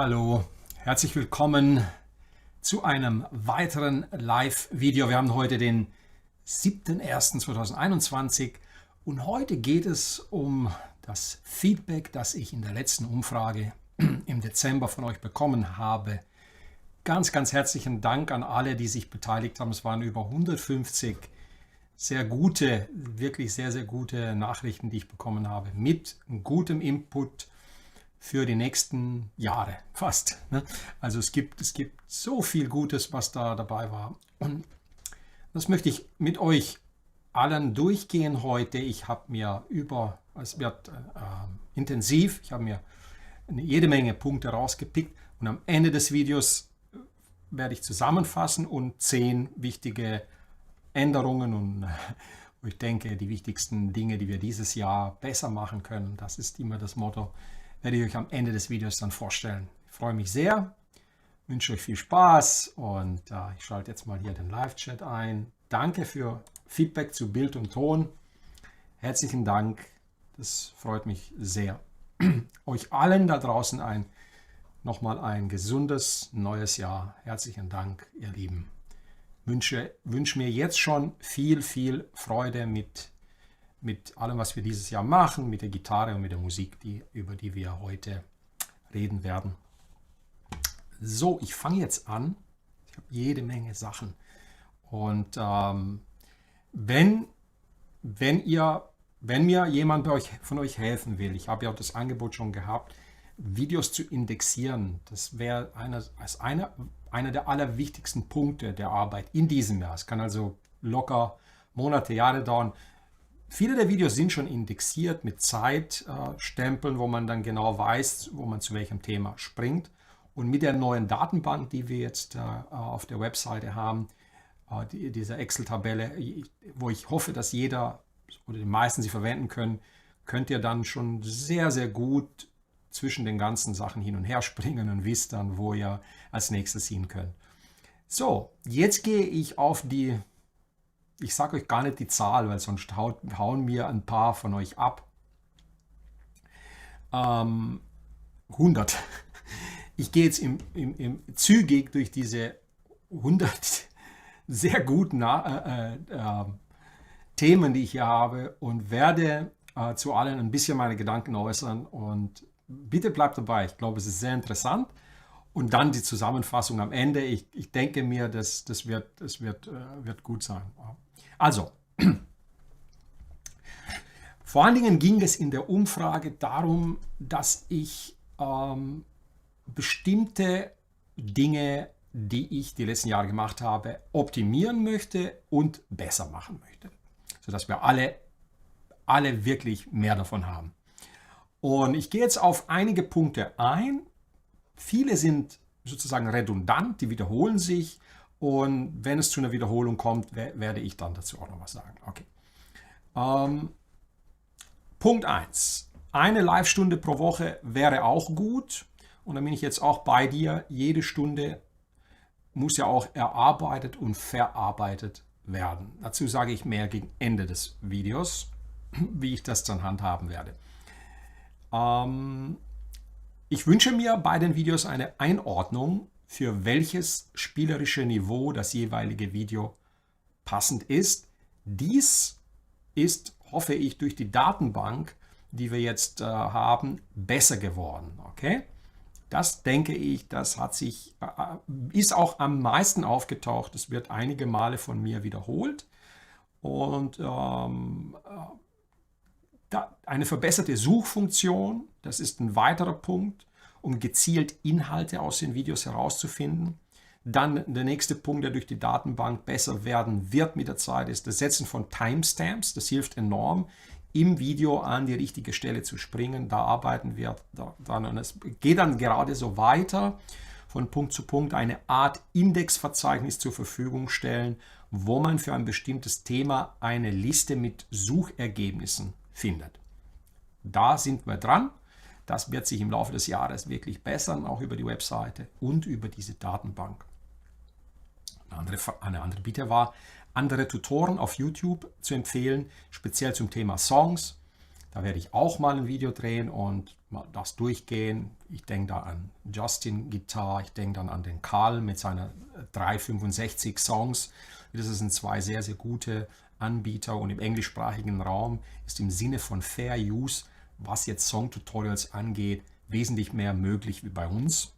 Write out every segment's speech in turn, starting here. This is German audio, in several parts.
Hallo, herzlich willkommen zu einem weiteren Live-Video. Wir haben heute den 7.01.2021 und heute geht es um das Feedback, das ich in der letzten Umfrage im Dezember von euch bekommen habe. Ganz, ganz herzlichen Dank an alle, die sich beteiligt haben. Es waren über 150 sehr gute, wirklich sehr, sehr gute Nachrichten, die ich bekommen habe, mit gutem Input für die nächsten Jahre fast. Also es gibt so viel Gutes, was da dabei war. Und das möchte ich mit euch allen durchgehen heute. Ich habe mir es wird intensiv, ich habe mir jede Menge Punkte rausgepickt und am Ende des Videos werde ich zusammenfassen und 10 wichtige Änderungen und ich denke, die wichtigsten Dinge, die wir dieses Jahr besser machen können. Das ist immer das Motto. Werde ich euch am Ende des Videos dann vorstellen. Ich freue mich sehr, wünsche euch viel Spaß und ich schalte jetzt mal hier den Live-Chat ein. Danke für Feedback zu Bild und Ton. Herzlichen Dank, das freut mich sehr. Euch allen da draußen nochmal ein gesundes neues Jahr. Herzlichen Dank, ihr Lieben. Wünsche mir jetzt schon viel Freude mit allem, was wir dieses Jahr machen, mit der Gitarre und mit der Musik, über die wir heute reden werden. So, ich fange jetzt an. Ich habe jede Menge Sachen. Und wenn mir jemand von euch helfen will, ich habe ja das Angebot schon gehabt, Videos zu indexieren, das wäre einer der allerwichtigsten Punkte der Arbeit in diesem Jahr. Es kann also locker Monate, Jahre dauern. Viele der Videos sind schon indexiert mit Zeitstempeln, wo man dann genau weiß, wo man zu welchem Thema springt. Und mit der neuen Datenbank, die wir jetzt auf der Webseite haben, dieser Excel-Tabelle, wo ich hoffe, dass jeder oder die meisten sie verwenden können, könnt ihr dann schon sehr, sehr gut zwischen den ganzen Sachen hin und her springen und wisst dann, wo ihr als nächstes hin könnt. So, jetzt gehe ich auf die... Ich sage euch gar nicht die Zahl, weil sonst hauen mir ein paar von euch ab. 100. Ich gehe jetzt zügig durch diese 100 sehr guten Themen, die ich hier habe und werde zu allen ein bisschen meine Gedanken äußern. Und bitte bleibt dabei. Ich glaube, es ist sehr interessant. Und dann die Zusammenfassung am Ende. Ich denke mir, das wird gut sein. Also, vor allen Dingen ging es in der Umfrage darum, dass ich bestimmte Dinge, die ich die letzten Jahre gemacht habe, optimieren möchte und besser machen möchte. Sodass wir alle wirklich mehr davon haben. Und ich gehe jetzt auf einige Punkte ein. Viele sind sozusagen redundant, die wiederholen sich. Und wenn es zu einer Wiederholung kommt, werde ich dann dazu auch noch was sagen. Okay. Punkt 1. Eine Live-Stunde pro Woche wäre auch gut. Und da bin ich jetzt auch bei dir. Jede Stunde muss ja auch erarbeitet und verarbeitet werden. Dazu sage ich mehr gegen Ende des Videos, wie ich das dann handhaben werde. Ich wünsche mir bei den Videos eine Einordnung, für welches spielerische Niveau das jeweilige Video passend ist. Dies ist, hoffe ich, durch die Datenbank, die wir jetzt haben, besser geworden. Okay? Das denke ich, das ist auch am meisten aufgetaucht. Es wird einige Male von mir wiederholt. Und eine verbesserte Suchfunktion, das ist ein weiterer Punkt, um gezielt Inhalte aus den Videos herauszufinden. Dann der nächste Punkt, der durch die Datenbank besser werden wird mit der Zeit, ist das Setzen von Timestamps. Das hilft enorm, im Video an die richtige Stelle zu springen. Da arbeiten wir dann und es geht dann gerade so weiter, von Punkt zu Punkt eine Art Indexverzeichnis zur Verfügung stellen, wo man für ein bestimmtes Thema eine Liste mit Suchergebnissen findet. Da sind wir dran. Das wird sich im Laufe des Jahres wirklich bessern, auch über die Webseite und über diese Datenbank. Eine andere Bitte war, andere Tutoren auf YouTube zu empfehlen, speziell zum Thema Songs. Da werde ich auch mal ein Video drehen und mal das durchgehen. Ich denke da an Justin Guitar, ich denke dann an den Karl mit seiner 365 Songs. Das sind zwei sehr, sehr gute Anbieter und im englischsprachigen Raum ist im Sinne von Fair Use, was jetzt Song-Tutorials angeht, wesentlich mehr möglich wie bei uns.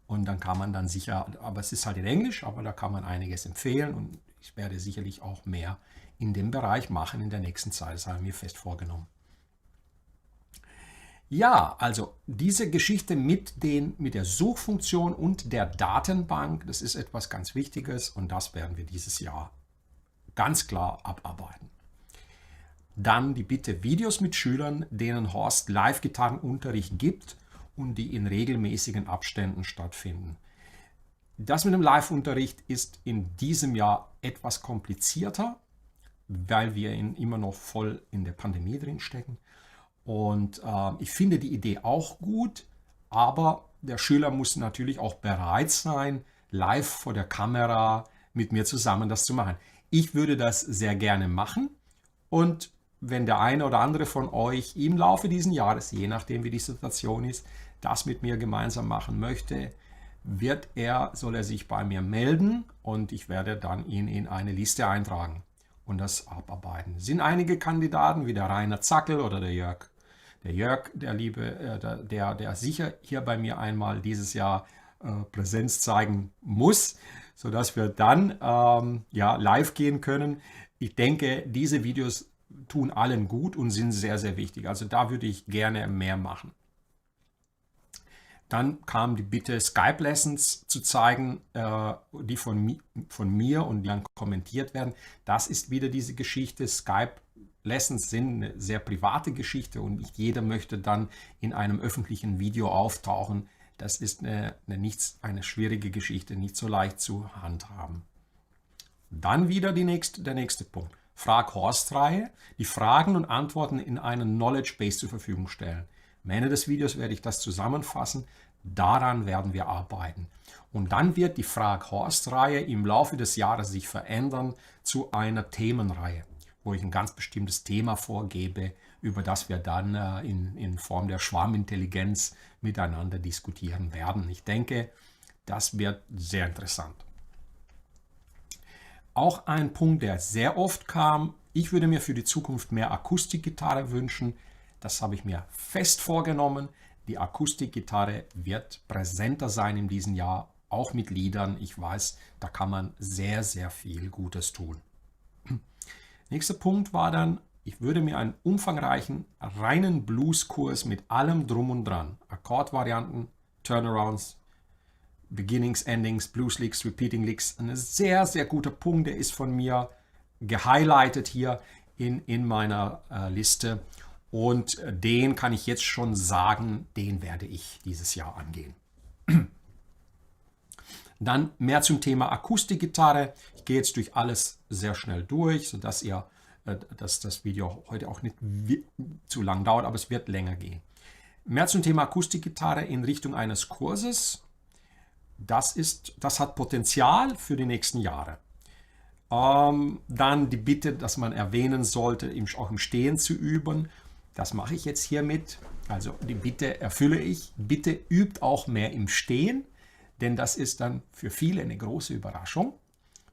Und dann kann man dann sicher, aber es ist halt in Englisch, aber da kann man einiges empfehlen und ich werde sicherlich auch mehr in dem Bereich machen in der nächsten Zeit. Das habe ich mir fest vorgenommen. Ja, also diese Geschichte mit der Suchfunktion und der Datenbank, das ist etwas ganz Wichtiges und das werden wir dieses Jahr ganz klar abarbeiten. Dann die Bitte, Videos mit Schülern, denen Horst Live-Gitarrenunterricht gibt und die in regelmäßigen Abständen stattfinden. Das mit dem Live-Unterricht ist in diesem Jahr etwas komplizierter, weil wir immer noch voll in der Pandemie drin stecken. Und ich finde die Idee auch gut, aber der Schüler muss natürlich auch bereit sein, live vor der Kamera mit mir zusammen das zu machen. Ich würde das sehr gerne machen und wenn der eine oder andere von euch im Laufe dieses Jahres, je nachdem wie die Situation ist, das mit mir gemeinsam machen möchte, soll er sich bei mir melden und ich werde dann ihn in eine Liste eintragen und das abarbeiten. Es sind einige Kandidaten wie der Rainer Zackel oder der Jörg. Der Jörg, der Liebe, der sicher hier bei mir einmal dieses Jahr Präsenz zeigen muss, sodass wir dann live gehen können. Ich denke, diese Videos tun allen gut und sind sehr, sehr wichtig. Also da würde ich gerne mehr machen. Dann kam die Bitte, Skype-Lessons zu zeigen, die von mir und die dann kommentiert werden. Das ist wieder diese Geschichte. Skype-Lessons sind eine sehr private Geschichte und nicht jeder möchte dann in einem öffentlichen Video auftauchen. Das ist eine schwierige Geschichte, nicht so leicht zu handhaben. Dann wieder der nächste Punkt. Frag-Horst-Reihe, die Fragen und Antworten in einen Knowledge Base zur Verfügung stellen. Am Ende des Videos werde ich das zusammenfassen. Daran werden wir arbeiten. Und dann wird die Frag-Horst-Reihe im Laufe des Jahres sich verändern zu einer Themenreihe, wo ich ein ganz bestimmtes Thema vorgebe, über das wir dann in Form der Schwarmintelligenz miteinander diskutieren werden. Ich denke, das wird sehr interessant. Auch ein Punkt, der sehr oft kam, ich würde mir für die Zukunft mehr Akustikgitarre wünschen. Das habe ich mir fest vorgenommen. Die Akustikgitarre wird präsenter sein in diesem Jahr, auch mit Liedern. Ich weiß, da kann man sehr, sehr viel Gutes tun. Nächster Punkt war dann, ich würde mir einen umfangreichen, reinen Blues-Kurs mit allem drum und dran, Akkordvarianten, Turnarounds, Beginnings, Endings, Blues Licks, Repeating Licks, ein sehr, sehr guter Punkt, der ist von mir gehighlightet hier in meiner Liste. Und den kann ich jetzt schon sagen, den werde ich dieses Jahr angehen. Dann mehr zum Thema Akustikgitarre. Ich gehe jetzt durch alles sehr schnell durch, sodass dass das Video heute auch nicht zu lang dauert, aber es wird länger gehen. Mehr zum Thema Akustikgitarre in Richtung eines Kurses. Das hat Potenzial für die nächsten Jahre. Dann die Bitte, dass man erwähnen sollte, auch im Stehen zu üben. Das mache ich jetzt hiermit. Also die Bitte erfülle ich. Bitte übt auch mehr im Stehen, denn das ist dann für viele eine große Überraschung,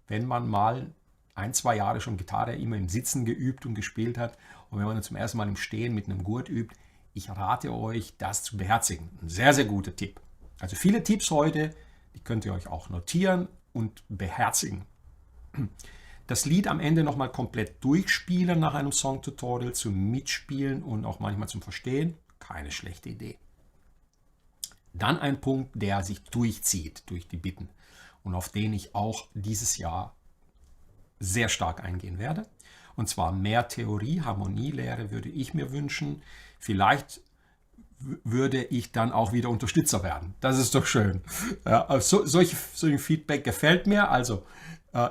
wenn man mal 1-2 Jahre schon Gitarre immer im Sitzen geübt und gespielt hat und wenn man dann zum ersten Mal im Stehen mit einem Gurt übt. Ich rate euch, das zu beherzigen. Ein sehr, sehr guter Tipp. Also viele Tipps heute, die könnt ihr euch auch notieren und beherzigen. Das Lied am Ende nochmal komplett durchspielen nach einem Song-Tutorial zum Mitspielen und auch manchmal zum Verstehen. Keine schlechte Idee. Dann ein Punkt, der sich durchzieht durch die Bitten und auf den ich auch dieses Jahr sehr stark eingehen werde. Und zwar mehr Theorie, Harmonielehre würde ich mir wünschen. Vielleicht würde ich dann auch wieder Unterstützer werden. Das ist doch schön. Ja, solch Feedback gefällt mir. Also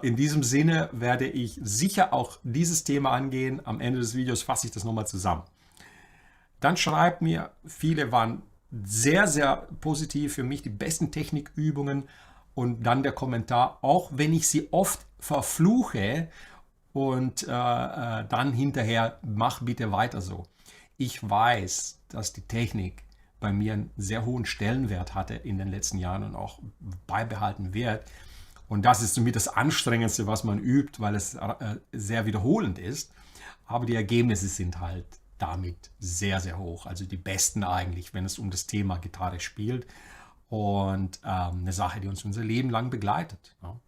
in diesem Sinne werde ich sicher auch dieses Thema angehen. Am Ende des Videos fasse ich das nochmal zusammen. Dann schreibt mir, viele waren sehr, sehr positiv für mich, die besten Technikübungen. Und dann der Kommentar, auch wenn ich sie oft verfluche und dann hinterher, mach bitte weiter so. ich weiß, dass die Technik bei mir einen sehr hohen Stellenwert hatte in den letzten Jahren und auch beibehalten wird. Und das ist somit das Anstrengendste, was man übt, weil es sehr wiederholend ist. Aber die Ergebnisse sind halt damit sehr, sehr hoch. Also die besten eigentlich, wenn es um das Thema Gitarre spielt. Und eine Sache, die uns unser Leben lang begleitet. Ja.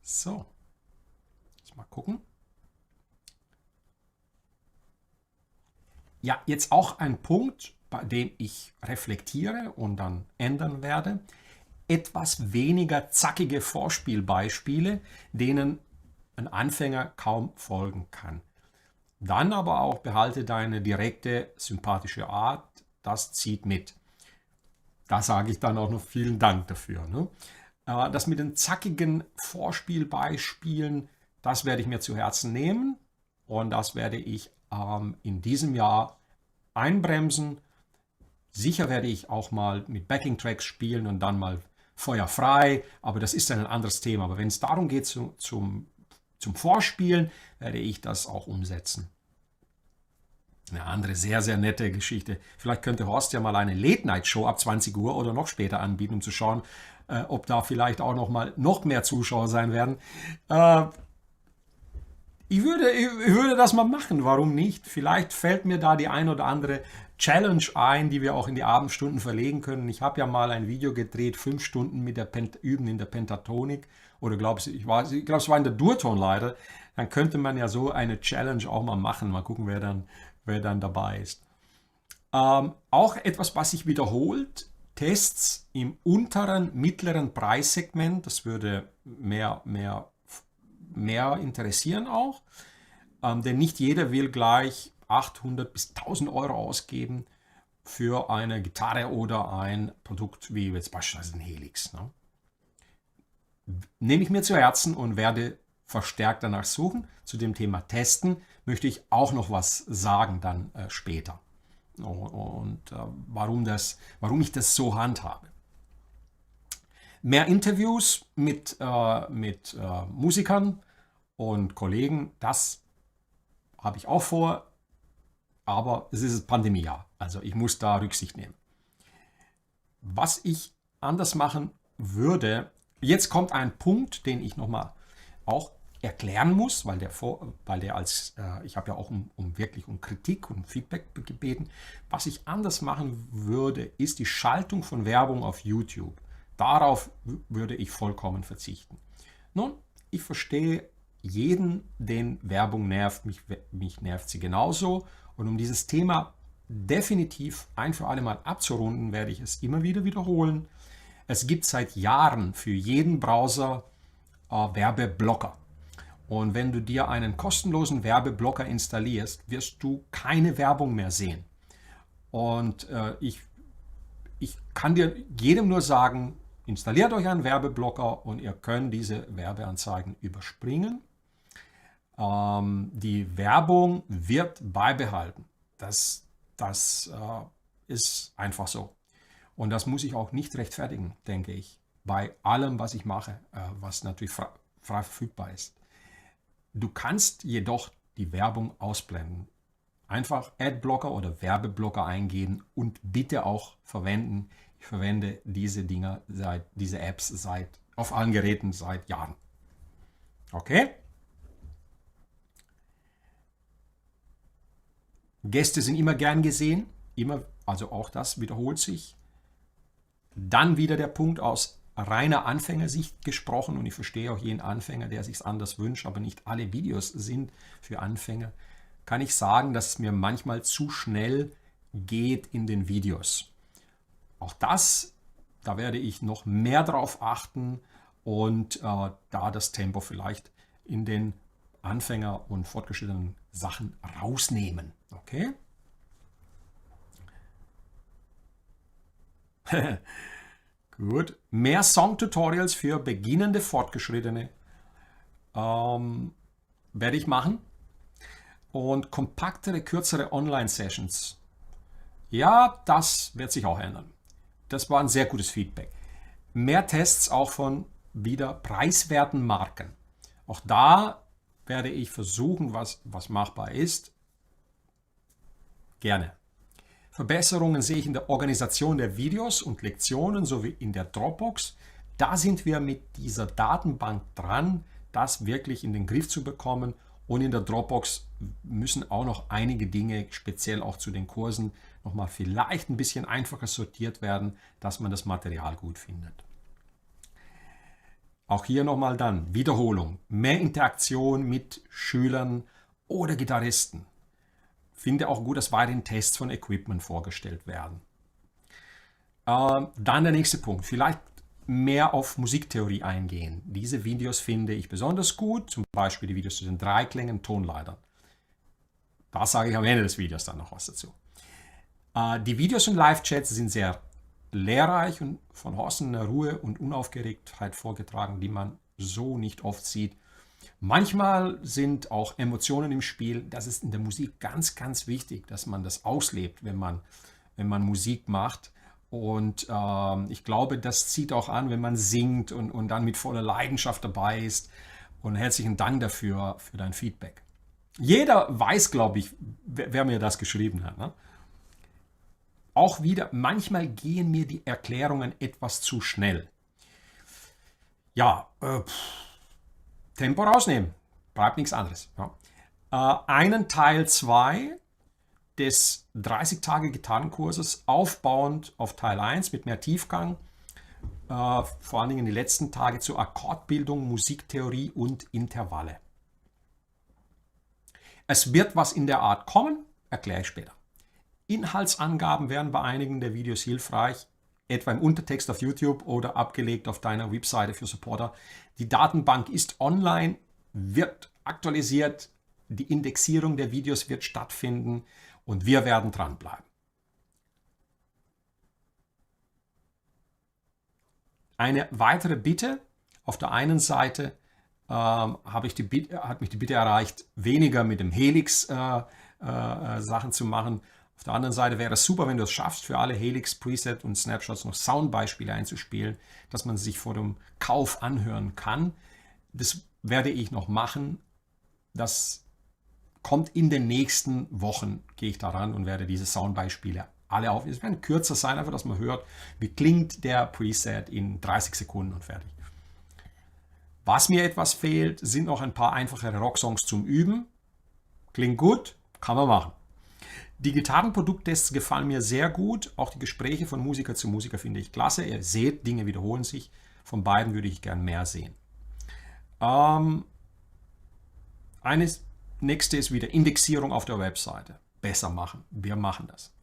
So, jetzt mal gucken. Ja, jetzt auch ein Punkt, bei dem ich reflektiere und dann ändern werde. Etwas weniger zackige Vorspielbeispiele, denen ein Anfänger kaum folgen kann. Dann aber auch behalte deine direkte, sympathische Art, das zieht mit. Da sage ich dann auch noch vielen Dank dafür. Ne? Das mit den zackigen Vorspielbeispielen, das werde ich mir zu Herzen nehmen und das werde ich in diesem Jahr einbremsen. Sicher werde ich auch mal mit Backing-Tracks spielen und dann mal feuerfrei, aber das ist dann ein anderes Thema. Aber wenn es darum geht zum Vorspielen, werde ich das auch umsetzen. Eine andere sehr, sehr nette Geschichte. Vielleicht könnte Horst ja mal eine Late-Night-Show ab 20 Uhr oder noch später anbieten, um zu schauen, ob da vielleicht auch noch mehr Zuschauer sein werden. Ich würde das mal machen, warum nicht? Vielleicht fällt mir da die ein oder andere Challenge ein, die wir auch in die Abendstunden verlegen können. Ich habe ja mal ein Video gedreht, 5 Stunden mit der Üben in der Pentatonik. Oder ich glaube, es war in der Durtonleiter. Dann könnte man ja so eine Challenge auch mal machen. Mal gucken, wer dann dabei ist. Auch etwas, was sich wiederholt. Tests im unteren, mittleren Preissegment. Das würde mehr interessieren auch, denn nicht jeder will gleich 800 bis 1000 Euro ausgeben für eine Gitarre oder ein Produkt wie jetzt beispielsweise ein Helix. Ne? Nehme ich mir zu Herzen und werde verstärkt danach suchen. Zu dem Thema Testen möchte ich auch noch was sagen dann später und warum ich das so handhabe. Mehr Interviews mit Musikern und Kollegen, das habe ich auch vor, aber es ist Pandemiejahr, also ich muss da Rücksicht nehmen. Was ich anders machen würde, jetzt kommt ein Punkt, den ich nochmal auch erklären muss, weil ich habe ja auch wirklich um Kritik und Feedback gebeten. Was ich anders machen würde, ist die Schaltung von Werbung auf YouTube. Darauf würde ich vollkommen verzichten. Nun, ich verstehe jeden, den Werbung nervt. Mich nervt sie genauso. Und um dieses Thema definitiv ein für alle Mal abzurunden, werde ich es immer wieder wiederholen. Es gibt seit Jahren für jeden Browser Werbeblocker. Und wenn du dir einen kostenlosen Werbeblocker installierst, wirst du keine Werbung mehr sehen. Und ich kann dir jedem nur sagen, installiert euch einen Werbeblocker und ihr könnt diese Werbeanzeigen überspringen. Die Werbung wird beibehalten. Das ist einfach so. Und das muss ich auch nicht rechtfertigen, denke ich, bei allem, was ich mache, was natürlich frei verfügbar ist. Du kannst jedoch die Werbung ausblenden. Einfach Adblocker oder Werbeblocker eingeben und bitte auch verwenden. Ich verwende diese Apps auf allen Geräten seit Jahren. Okay? Gäste sind immer gern gesehen. Also auch das wiederholt sich. Dann wieder der Punkt aus reiner Anfängersicht gesprochen. Und ich verstehe auch jeden Anfänger, der sich es anders wünscht, aber nicht alle Videos sind für Anfänger. Kann ich sagen, dass es mir manchmal zu schnell geht in den Videos. Auch da werde ich noch mehr drauf achten und da das Tempo vielleicht in den Anfänger- und fortgeschrittenen Sachen rausnehmen. Okay? Gut. Mehr Song-Tutorials für beginnende Fortgeschrittene werde ich machen. Und kompaktere, kürzere Online-Sessions. Ja, das wird sich auch ändern. Das war ein sehr gutes Feedback. Mehr Tests auch von wieder preiswerten Marken. Auch da werde ich versuchen, was machbar ist. Gerne. Verbesserungen sehe ich in der Organisation der Videos und Lektionen sowie in der Dropbox. Da sind wir mit dieser Datenbank dran, das wirklich in den Griff zu bekommen. Und in der Dropbox müssen auch noch einige Dinge, speziell auch zu den Kursen, nochmal vielleicht ein bisschen einfacher sortiert werden, dass man das Material gut findet. Auch hier nochmal dann Wiederholung, mehr Interaktion mit Schülern oder Gitarristen. Finde auch gut, dass weiterhin Tests von Equipment vorgestellt werden. Dann der nächste Punkt, vielleicht mehr auf Musiktheorie eingehen. Diese Videos finde ich besonders gut, zum Beispiel die Videos zu den Dreiklängen, Tonleitern. Da sage ich am Ende des Videos dann noch was dazu. Die Videos und Live-Chats sind sehr lehrreich und von Horst in der Ruhe und Unaufgeregtheit vorgetragen, die man so nicht oft sieht. Manchmal sind auch Emotionen im Spiel. Das ist in der Musik ganz, ganz wichtig, dass man das auslebt, wenn man Musik macht. Und ich glaube, das zieht auch an, wenn man singt und dann mit voller Leidenschaft dabei ist. Und herzlichen Dank dafür, für dein Feedback. Jeder weiß, glaube ich, wer mir das geschrieben hat. Ne? Auch wieder, manchmal gehen mir die Erklärungen etwas zu schnell. Ja, Tempo rausnehmen, bleibt nichts anderes. Ja. Einen Teil 2 des 30-Tage-Gitarrenkurses aufbauend auf Teil 1 mit mehr Tiefgang, vor allen Dingen die letzten Tage zur Akkordbildung, Musiktheorie und Intervalle. Es wird was in der Art kommen, erkläre ich später. Inhaltsangaben wären bei einigen der Videos hilfreich, etwa im Untertext auf YouTube oder abgelegt auf deiner Webseite für Supporter. Die Datenbank ist online, wird aktualisiert, die Indexierung der Videos wird stattfinden und wir werden dranbleiben. Eine weitere Bitte, auf der einen Seite hat mich die Bitte erreicht, weniger mit dem Helix Sachen zu machen. Auf der anderen Seite wäre es super, wenn du es schaffst, für alle Helix Preset und Snapshots noch Soundbeispiele einzuspielen, dass man sich vor dem Kauf anhören kann. Das werde ich noch machen. Das kommt in den nächsten Wochen, gehe ich daran und werde diese Soundbeispiele alle auf. Es werden kürzer sein, einfach, dass man hört, wie klingt der Preset in 30 Sekunden und fertig. Was mir etwas fehlt, sind noch ein paar einfachere Rocksongs zum Üben. Klingt gut, kann man machen. Die Gitarrenprodukttests gefallen mir sehr gut. Auch die Gespräche von Musiker zu Musiker finde ich klasse. Ihr seht, Dinge wiederholen sich. Von beiden würde ich gern mehr sehen. Nächste ist wieder Indexierung auf der Webseite. Besser machen. Wir machen das.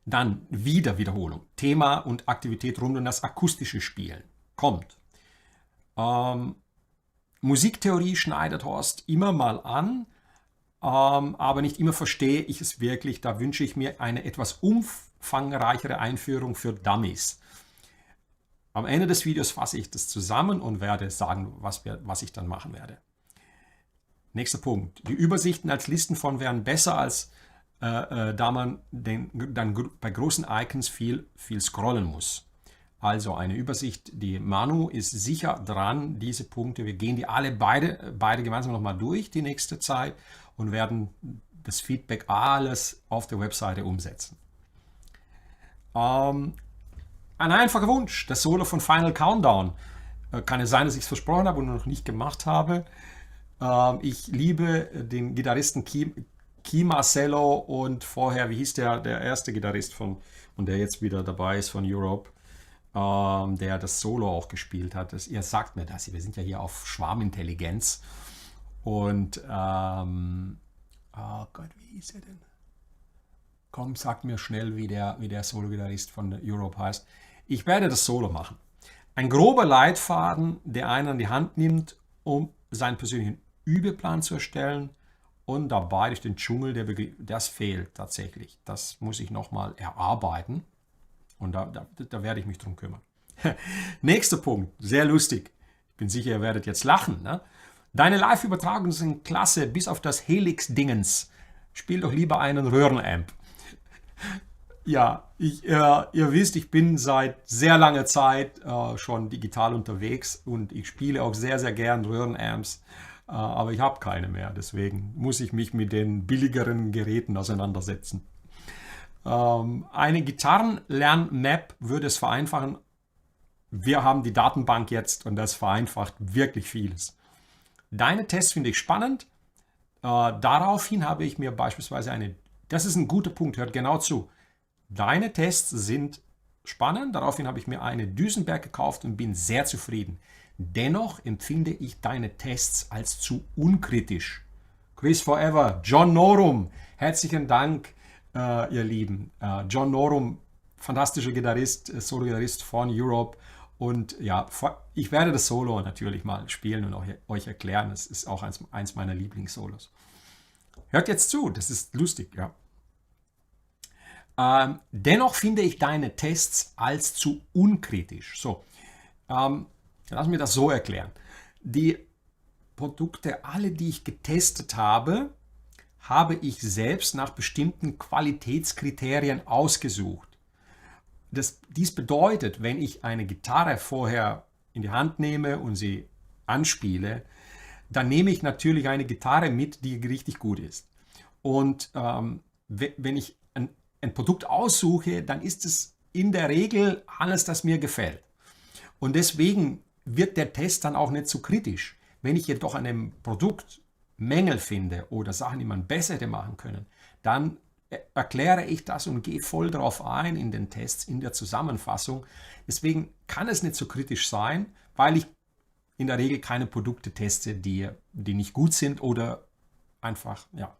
Dann wieder Wiederholung. Thema und Aktivität rund um das akustische Spielen. Kommt. Musiktheorie schneidet Horst immer mal an. Aber nicht immer verstehe ich es wirklich. Da wünsche ich mir eine etwas umfangreichere Einführung für Dummies. Am Ende des Videos fasse ich das zusammen und werde sagen, was ich dann machen werde. Nächster Punkt. Die Übersichten als Listenform wären besser, als da man dann bei großen Icons viel scrollen muss. Also eine Übersicht, die Manu ist sicher dran, diese Punkte, wir gehen die beide gemeinsam nochmal durch die nächste Zeit und werden das Feedback alles auf der Webseite umsetzen. Ein einfacher Wunsch, das Solo von Final Countdown. Kann es sein, dass ich es versprochen habe und noch nicht gemacht habe. Ich liebe den Gitarristen Key Marcello und vorher, wie hieß der erste Gitarrist und der jetzt wieder dabei ist von Europe, der das Solo auch gespielt hat. Ihr sagt mir das, wir sind ja hier auf Schwarmintelligenz. Und, oh Gott, wie hieß er denn? Komm, sagt mir schnell, wie der Solo-Gitarrist von Europe heißt. Ich werde das Solo machen. Ein grober Leitfaden, der einen an die Hand nimmt, um seinen persönlichen Übeplan zu erstellen und dabei durch den Dschungel der Begriff, das fehlt tatsächlich. Das muss ich nochmal erarbeiten und da werde ich mich drum kümmern. Nächster Punkt, sehr lustig. Ich bin sicher, ihr werdet jetzt lachen. Ne? Deine Live-Übertragungen sind klasse, bis auf das Helix-Dingens. Spiel doch lieber einen Röhrenamp. Ja, ihr wisst, ich bin seit sehr langer Zeit schon digital unterwegs und ich spiele auch sehr, sehr gern Röhrenamps. aber ich habe keine mehr. Deswegen muss ich mich mit den billigeren Geräten auseinandersetzen. Eine Gitarrenlern-Map würde es vereinfachen. Wir haben die Datenbank jetzt und das vereinfacht wirklich vieles. Deine Tests finde ich spannend. Daraufhin habe ich mir beispielsweise das ist ein guter Punkt, hört genau zu. Deine Tests sind spannend. Daraufhin habe ich mir eine Duesenberg gekauft und bin sehr zufrieden. Dennoch empfinde ich deine Tests als zu unkritisch. Chris Forever, John Norum, herzlichen Dank, ihr Lieben. John Norum, fantastischer Gitarrist, Solo-Gitarrist von Europe. Und ja, ich werde das Solo natürlich mal spielen und euch erklären. Es ist auch eins meiner Lieblingssolos. Hört jetzt zu, das ist lustig, ja. Dennoch finde ich deine Tests als zu unkritisch. So, lass mir das so erklären. Die Produkte, alle, die ich getestet habe, habe ich selbst nach bestimmten Qualitätskriterien ausgesucht. Dies bedeutet, wenn ich eine Gitarre vorher in die Hand nehme und sie anspiele, dann nehme ich natürlich eine Gitarre mit, die richtig gut ist. Und wenn ich ein Produkt aussuche, dann ist es in der Regel alles, das mir gefällt. Und deswegen wird der Test dann auch nicht so kritisch. Wenn ich jedoch an einem Produkt Mängel finde oder Sachen, die man besser hätte machen können, dann erkläre ich das und gehe voll darauf ein in den Tests, in der Zusammenfassung. Deswegen kann es nicht so kritisch sein, weil ich in der Regel keine Produkte teste, die nicht gut sind oder einfach, ja,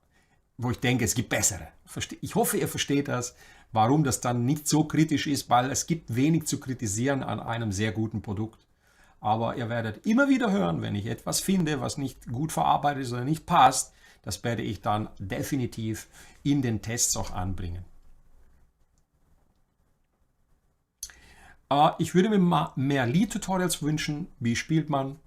wo ich denke, es gibt bessere. Ich hoffe, ihr versteht das, warum das dann nicht so kritisch ist, weil es gibt wenig zu kritisieren an einem sehr guten Produkt. Aber ihr werdet immer wieder hören, wenn ich etwas finde, was nicht gut verarbeitet ist oder nicht passt, das werde ich dann definitiv in den Tests auch anbringen. Ich würde mir mehr Lead-Tutorials wünschen. Wie spielt man?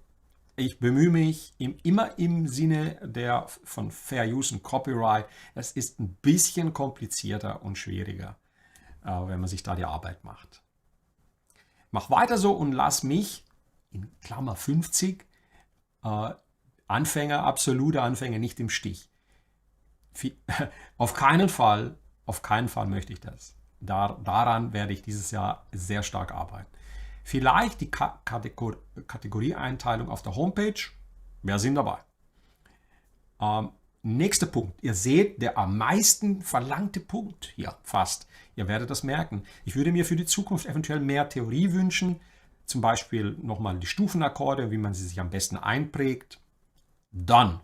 Ich bemühe mich immer im Sinne von Fair Use und Copyright. Es ist ein bisschen komplizierter und schwieriger, wenn man sich da die Arbeit macht. Mach weiter so und lass mich, in Klammer 50, absolute Anfänger nicht im Stich. Auf keinen Fall möchte ich das. Daran werde ich dieses Jahr sehr stark arbeiten. Vielleicht die Kategorieeinteilung auf der Homepage. Wir sind dabei. Nächster Punkt. Ihr seht, der am meisten verlangte Punkt hier fast. Ihr werdet das merken. Ich würde mir für die Zukunft eventuell mehr Theorie wünschen. Zum Beispiel nochmal die Stufenakkorde, wie man sie sich am besten einprägt. Dann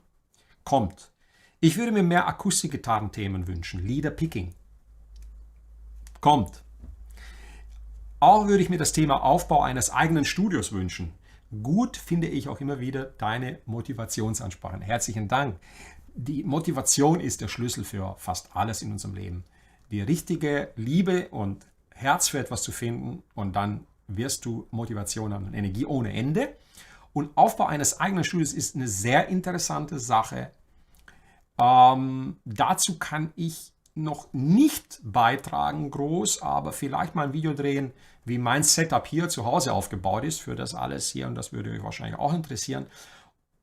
kommt. Ich würde mir mehr Akustikgitarrenthemen wünschen. Leader-Picking. Kommt. Auch würde ich mir das Thema Aufbau eines eigenen Studios wünschen. Gut finde ich auch immer wieder deine Motivationsansprachen. Herzlichen Dank. Die Motivation ist der Schlüssel für fast alles in unserem Leben. Die richtige Liebe und Herz für etwas zu finden und dann wirst du Motivation haben und Energie ohne Ende. Und Aufbau eines eigenen Studios ist eine sehr interessante Sache. Dazu kann ich noch nicht beitragen groß, aber vielleicht mal ein Video drehen, wie mein Setup hier zu Hause aufgebaut ist für das alles hier und das würde euch wahrscheinlich auch interessieren.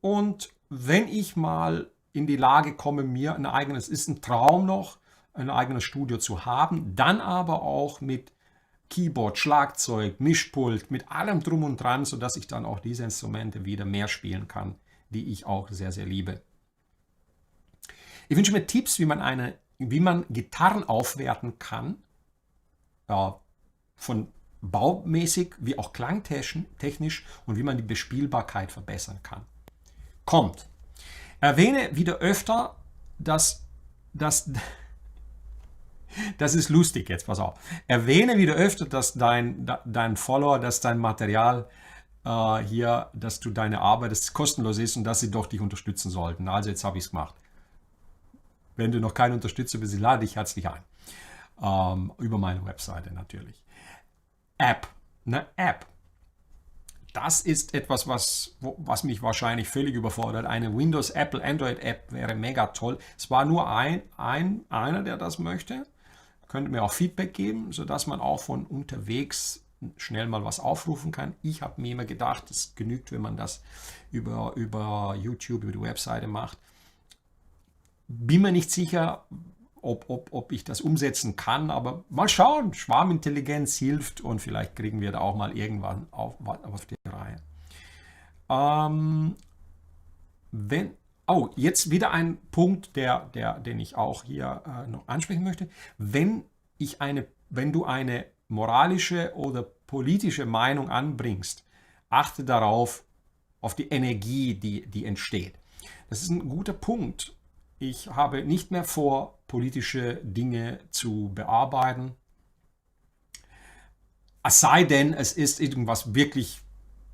Und wenn ich mal in die Lage komme, mir ist ein Traum noch, ein eigenes Studio zu haben, dann aber auch mit Keyboard, Schlagzeug, Mischpult, mit allem drum und dran, sodass ich dann auch diese Instrumente wieder mehr spielen kann, die ich auch sehr, sehr liebe. Ich wünsche mir Tipps, wie man Gitarren aufwerten kann, von baumäßig wie auch klangtechnisch und wie man die Bespielbarkeit verbessern kann. Kommt. Erwähne wieder öfter, das ist lustig jetzt, pass auf. Erwähne wieder öfter, dass dein Follower, dass dein Material hier, dass du deine Arbeit, dass es kostenlos ist und dass sie doch dich unterstützen sollten. Also jetzt habe ich es gemacht. Wenn du noch kein Unterstützer bist, lade dich herzlich ein. Über meine Webseite natürlich. Eine App. Das ist etwas, was mich wahrscheinlich völlig überfordert. Eine Windows, Apple, Android-App wäre mega toll. Es war nur einer, der das möchte. Könnt mir auch Feedback geben, sodass man auch von unterwegs schnell mal was aufrufen kann. Ich habe mir immer gedacht, es genügt, wenn man das über YouTube, über die Webseite macht. Bin mir nicht sicher, ob ich das umsetzen kann, aber mal schauen. Schwarmintelligenz hilft und vielleicht kriegen wir da auch mal irgendwann auf die Reihe. Jetzt wieder ein Punkt, den ich auch hier noch ansprechen möchte. Wenn du eine moralische oder politische Meinung anbringst, achte darauf, auf die Energie, die entsteht. Das ist ein guter Punkt. Ich habe nicht mehr vor, politische Dinge zu bearbeiten. Es sei denn, es ist irgendwas wirklich,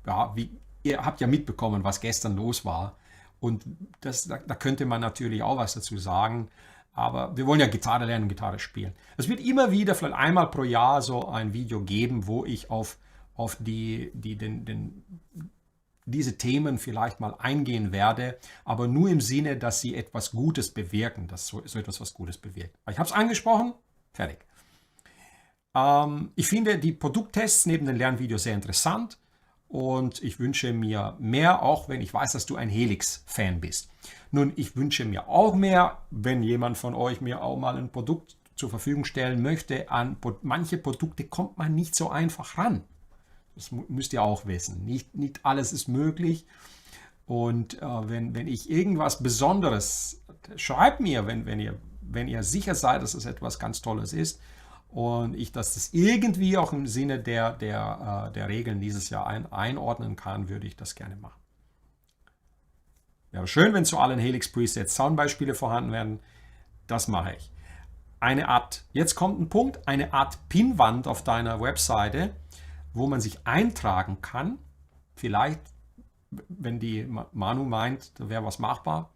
ja, ihr habt ja mitbekommen, was gestern los war. Und da könnte man natürlich auch was dazu sagen. Aber wir wollen ja Gitarre lernen, Gitarre spielen. Es wird immer wieder, vielleicht einmal pro Jahr, so ein Video geben, wo ich auf diese Themen vielleicht mal eingehen werde, aber nur im Sinne, dass sie etwas Gutes bewirken, dass so etwas was Gutes bewirkt. Ich habe es angesprochen, fertig. Ich finde die Produkttests neben den Lernvideos sehr interessant und ich wünsche mir mehr, auch wenn ich weiß, dass du ein Helix-Fan bist. Nun, ich wünsche mir auch mehr, wenn jemand von euch mir auch mal ein Produkt zur Verfügung stellen möchte. An manche Produkte kommt man nicht so einfach ran. Das müsst ihr auch wissen. Nicht alles ist möglich. Und wenn ich irgendwas Besonderes, schreibt mir, wenn ihr sicher seid, dass es etwas ganz Tolles ist und ich das irgendwie auch im Sinne der Regeln dieses Jahr einordnen kann, würde ich das gerne machen. Wäre schön, wenn zu allen Helix Presets Soundbeispiele vorhanden wären. Das mache ich. Jetzt kommt ein Punkt, eine Art Pinnwand auf deiner Webseite, wo man sich eintragen kann. Vielleicht, wenn die Manu meint, da wäre was machbar,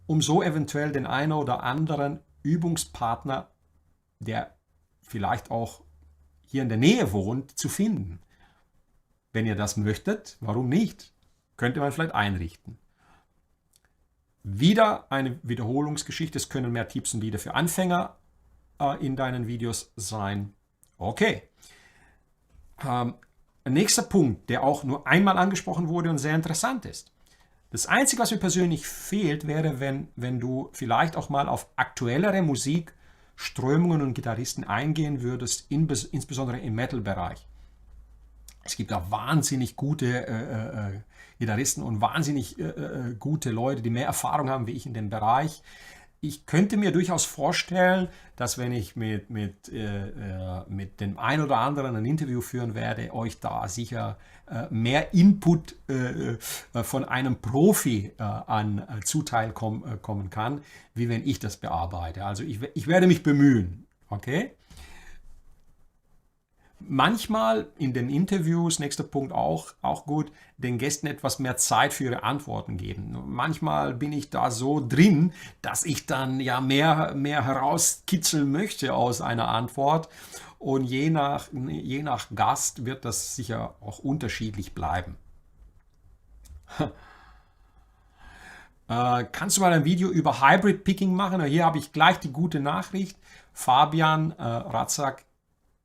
um so eventuell den einen oder anderen Übungspartner, der vielleicht auch hier in der Nähe wohnt, zu finden. Wenn ihr das möchtet, warum nicht? Könnte man vielleicht einrichten. Wieder eine Wiederholungsgeschichte. Es können mehr Tipps und wieder für Anfänger in deinen Videos sein. Okay. Nächster Punkt, der auch nur einmal angesprochen wurde und sehr interessant ist. Das Einzige, was mir persönlich fehlt, wäre, wenn du vielleicht auch mal auf aktuellere Musikströmungen und Gitarristen eingehen würdest, insbesondere im Metal-Bereich. Es gibt da wahnsinnig gute Gitarristen und wahnsinnig gute Leute, die mehr Erfahrung haben wie ich in dem Bereich. Ich könnte mir durchaus vorstellen, dass wenn ich mit dem einen oder anderen ein Interview führen werde, euch da sicher mehr Input von einem Profi an Zuteil kommen kann, wie wenn ich das bearbeite. Also ich werde mich bemühen, okay? Manchmal in den Interviews, nächster Punkt auch gut, den Gästen etwas mehr Zeit für ihre Antworten geben. Manchmal bin ich da so drin, dass ich dann ja mehr herauskitzeln möchte aus einer Antwort. Und je nach Gast wird das sicher auch unterschiedlich bleiben. Kannst du mal ein Video über Hybrid Picking machen? Hier habe ich gleich die gute Nachricht. Fabian Ratzak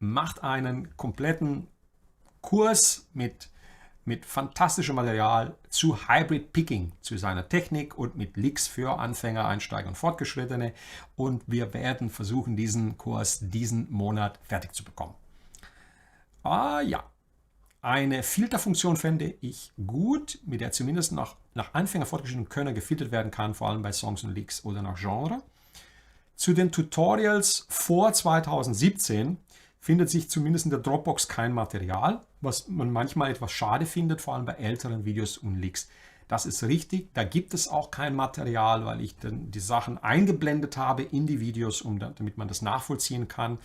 macht einen kompletten Kurs mit fantastischem Material zu Hybrid Picking, zu seiner Technik und mit Licks für Anfänger, Einsteiger und Fortgeschrittene. Und wir werden versuchen, diesen Kurs diesen Monat fertig zu bekommen. Ja, eine Filterfunktion fände ich gut, mit der zumindest nach Anfänger, Fortgeschrittenen Könner gefiltert werden kann, vor allem bei Songs und Licks oder nach Genre. Zu den Tutorials vor 2017 findet sich zumindest in der Dropbox kein Material, was man manchmal etwas schade findet, vor allem bei älteren Videos und Licks. Das ist richtig, da gibt es auch kein Material, weil ich dann die Sachen eingeblendet habe in die Videos, damit man das nachvollziehen kann.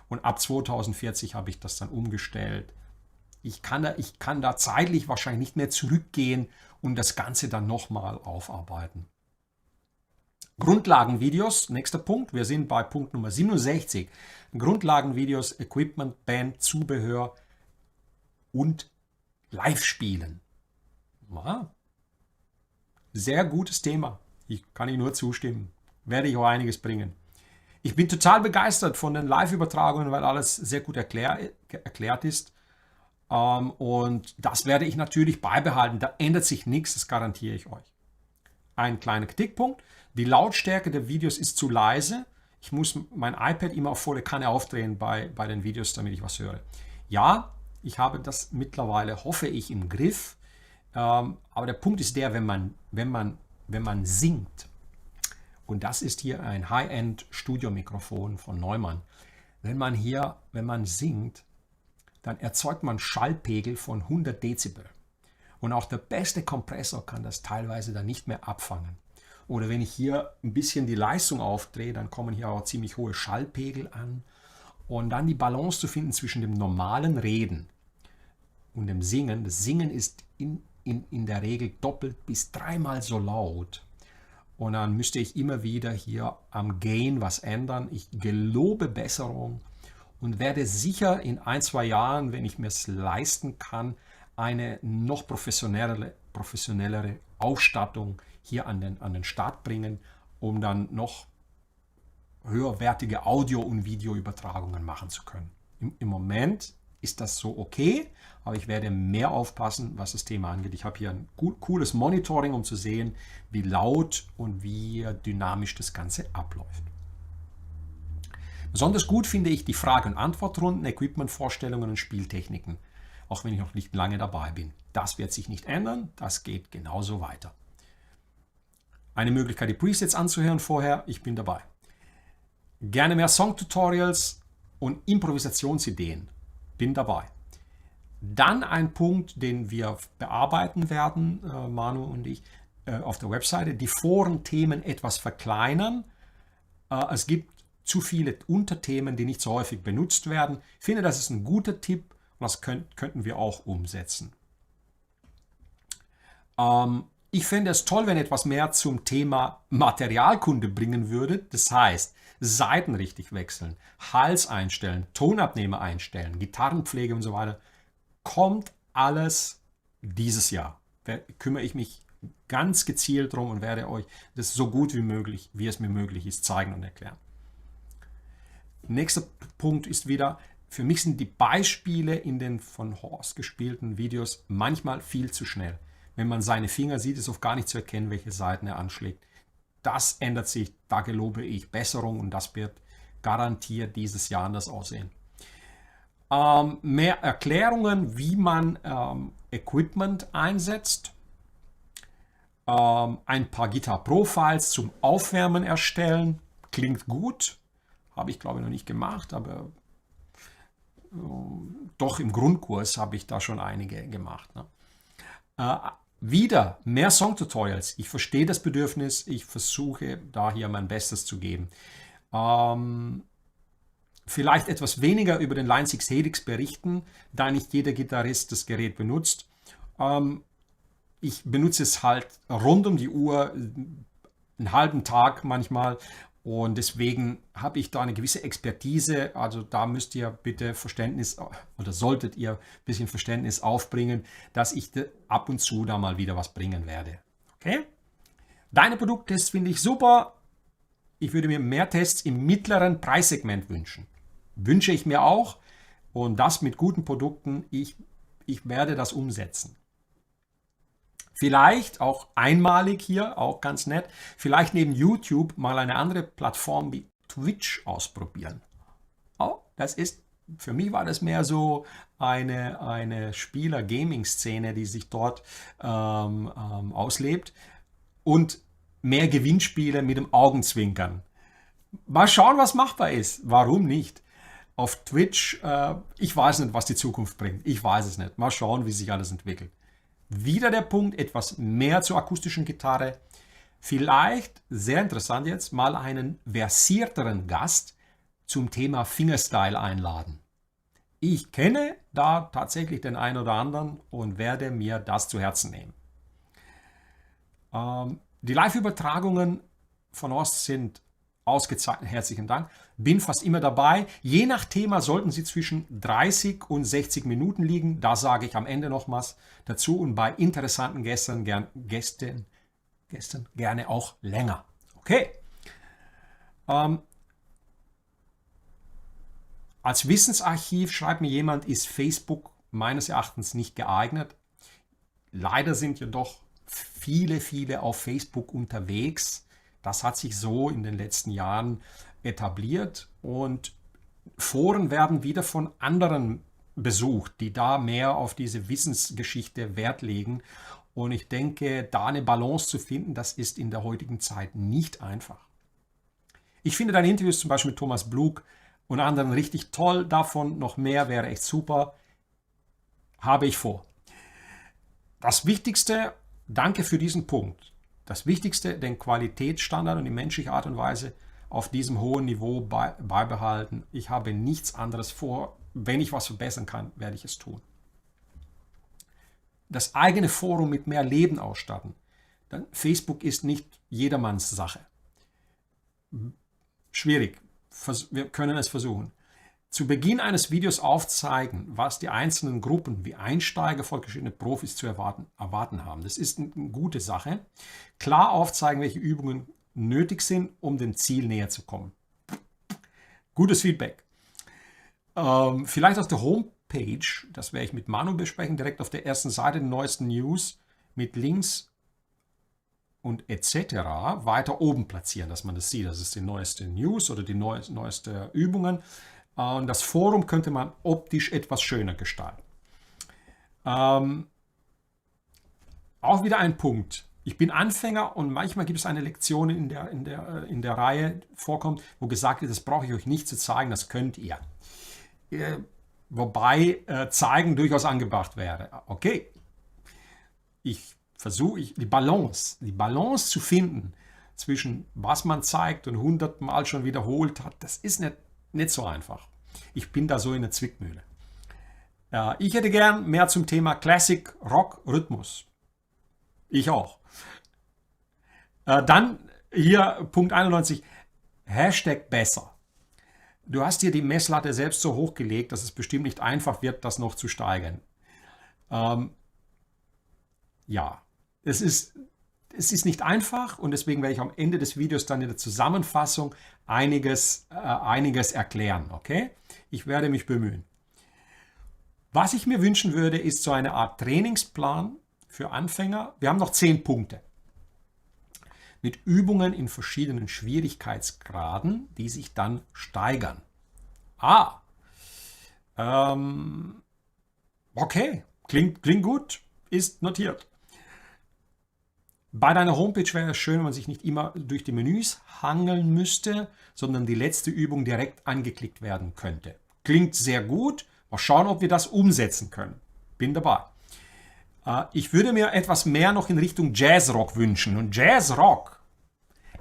Und ab 2040 habe ich das dann umgestellt. Ich kann da zeitlich wahrscheinlich nicht mehr zurückgehen und das Ganze dann nochmal aufarbeiten. Grundlagenvideos, nächster Punkt, wir sind bei Punkt Nummer 67. Grundlagenvideos, Equipment, Band, Zubehör und Live-Spielen. Ja, sehr gutes Thema, kann ich nur zustimmen. Werde ich auch einiges bringen. Ich bin total begeistert von den Live-Übertragungen, weil alles sehr gut erklärt ist. Und das werde ich natürlich beibehalten. Da ändert sich nichts, das garantiere ich euch. Ein kleiner Kritikpunkt. Die Lautstärke der Videos ist zu leise. Ich muss mein iPad immer auf volle Kanne aufdrehen bei den Videos, damit ich was höre. Ja, ich habe das mittlerweile, hoffe ich, im Griff. Aber der Punkt ist der, wenn man singt, und das ist hier ein High-End-Studiomikrofon von Neumann, wenn man singt, dann erzeugt man Schallpegel von 100 Dezibel. Und auch der beste Kompressor kann das teilweise dann nicht mehr abfangen. Oder wenn ich hier ein bisschen die Leistung aufdrehe, dann kommen hier auch ziemlich hohe Schallpegel an. Und dann die Balance zu finden zwischen dem normalen Reden und dem Singen. Das Singen ist in der Regel doppelt bis dreimal so laut. Und dann müsste ich immer wieder hier am Gain was ändern. Ich gelobe Besserung und werde sicher in 1-2 Jahren, wenn ich mir es leisten kann, eine noch professionellere Ausstattung hier an den Start bringen, um dann noch höherwertige Audio- und Videoübertragungen machen zu können. Im Moment ist das so okay, aber ich werde mehr aufpassen, was das Thema angeht. Ich habe hier ein cooles Monitoring, um zu sehen, wie laut und wie dynamisch das Ganze abläuft. Besonders gut finde ich die Frage- und Antwortrunden, Equipment-Vorstellungen und Spieltechniken, auch wenn ich noch nicht lange dabei bin. Das wird sich nicht ändern, das geht genauso weiter. Eine Möglichkeit, die Presets anzuhören vorher, ich bin dabei. Gerne mehr Song-Tutorials und Improvisationsideen, bin dabei. Dann ein Punkt, den wir bearbeiten werden, Manu und ich, auf der Webseite, die Forenthemen etwas verkleinern. Es gibt zu viele Unterthemen, die nicht so häufig benutzt werden. Ich finde, das ist ein guter Tipp und das könnten wir auch umsetzen. Ich fände es toll, wenn etwas mehr zum Thema Materialkunde bringen würde. Das heißt, Saiten richtig wechseln, Hals einstellen, Tonabnehmer einstellen, Gitarrenpflege und so weiter. Kommt alles dieses Jahr. Da kümmere ich mich ganz gezielt drum und werde euch das so gut wie möglich, wie es mir möglich ist, zeigen und erklären. Nächster Punkt ist wieder, für mich sind die Beispiele in den von Horst gespielten Videos manchmal viel zu schnell. Wenn man seine Finger sieht, ist oft gar nicht zu erkennen, welche Seiten er anschlägt. Das ändert sich, da gelobe ich Besserung und das wird garantiert dieses Jahr anders aussehen. Mehr Erklärungen, wie man Equipment einsetzt. Ein paar Guitar Pro Files zum Aufwärmen erstellen. Klingt gut. Habe ich glaube ich noch nicht gemacht, aber doch im Grundkurs habe ich da schon einige gemacht. Ne? Wieder mehr Song-Tutorials. Ich verstehe das Bedürfnis. Ich versuche da hier mein Bestes zu geben. Vielleicht etwas weniger über den Line 6 Helix berichten, da nicht jeder Gitarrist das Gerät benutzt. Ich benutze es halt rund um die Uhr, einen halben Tag manchmal. Und deswegen habe ich da eine gewisse Expertise. Also da müsst ihr bitte Verständnis oder solltet ihr ein bisschen Verständnis aufbringen, dass ich ab und zu da mal wieder was bringen werde. Okay? Deine Produkttests finde ich super. Ich würde mir mehr Tests im mittleren Preissegment wünschen. Wünsche ich mir auch. Und das mit guten Produkten. Ich werde das umsetzen. Vielleicht auch einmalig hier, auch ganz nett, vielleicht neben YouTube mal eine andere Plattform wie Twitch ausprobieren. Oh, für mich war das mehr so eine Spieler-Gaming-Szene, die sich dort auslebt und mehr Gewinnspiele mit dem Augenzwinkern. Mal schauen, was machbar ist. Warum nicht? Auf Twitch, ich weiß nicht, was die Zukunft bringt. Ich weiß es nicht. Mal schauen, wie sich alles entwickelt. Wieder der Punkt, etwas mehr zur akustischen Gitarre. Vielleicht, sehr interessant jetzt, mal einen versierteren Gast zum Thema Fingerstyle einladen. Ich kenne da tatsächlich den einen oder anderen und werde mir das zu Herzen nehmen. Die Live-Übertragungen von Horst sind ausgezeichnet. Herzlichen Dank. Bin fast immer dabei. Je nach Thema sollten sie zwischen 30 und 60 Minuten liegen. Da sage ich am Ende noch was dazu. Und bei interessanten Gästen gerne auch länger. Okay. Als Wissensarchiv schreibt mir jemand, ist Facebook meines Erachtens nicht geeignet. Leider sind jedoch viele auf Facebook unterwegs. Das hat sich so in den letzten Jahren etabliert und Foren werden wieder von anderen besucht, die da mehr auf diese Wissensgeschichte Wert legen. Und ich denke, da eine Balance zu finden, das ist in der heutigen Zeit nicht einfach. Ich finde deine Interviews zum Beispiel mit Thomas Blug und anderen richtig toll. Davon noch mehr wäre echt super. Habe ich vor. Das Wichtigste, danke für diesen Punkt. Das Wichtigste, den Qualitätsstandard und die menschliche Art und Weise auf diesem hohen Niveau beibehalten. Ich habe nichts anderes vor. Wenn ich was verbessern kann, werde ich es tun. Das eigene Forum mit mehr Leben ausstatten. Facebook ist nicht jedermanns Sache. Schwierig. Wir können es versuchen. Zu Beginn eines Videos aufzeigen, was die einzelnen Gruppen wie Einsteiger, fortgeschrittene Profis zu erwarten haben. Das ist eine gute Sache. Klar aufzeigen, welche Übungen nötig sind, um dem Ziel näher zu kommen. Gutes Feedback. Vielleicht auf der Homepage, das werde ich mit Manu besprechen, direkt auf der ersten Seite die neuesten News mit Links und etc. weiter oben platzieren, dass man das sieht. Das ist die neueste News oder die neueste Übungen. Und das Forum könnte man optisch etwas schöner gestalten. Auch wieder ein Punkt. Ich bin Anfänger und manchmal gibt es eine Lektion in der Reihe vorkommt, wo gesagt wird, das brauche ich euch nicht zu zeigen, das könnt ihr. Wobei zeigen durchaus angebracht wäre. Okay, ich versuche die Balance zu finden zwischen was man zeigt und 100-mal schon wiederholt hat, das ist nicht so einfach. Ich bin da so in der Zwickmühle. Ich hätte gern mehr zum Thema Classic Rock Rhythmus. Ich auch. Dann hier Punkt 91, Hashtag besser. Du hast dir die Messlatte selbst so hochgelegt, dass es bestimmt nicht einfach wird, das noch zu steigern. Ja, es ist nicht einfach und deswegen werde ich am Ende des Videos dann in der Zusammenfassung einiges erklären. Okay? Ich werde mich bemühen. Was ich mir wünschen würde, ist so eine Art Trainingsplan für Anfänger. Wir haben noch 10 Punkte. Mit Übungen in verschiedenen Schwierigkeitsgraden, die sich dann steigern. Okay, klingt gut, ist notiert. Bei deiner Homepage wäre es schön, wenn man sich nicht immer durch die Menüs hangeln müsste, sondern die letzte Übung direkt angeklickt werden könnte. Klingt sehr gut. Mal schauen, ob wir das umsetzen können. Bin dabei. Ich würde mir etwas mehr noch in Richtung Jazzrock wünschen. Und Jazzrock,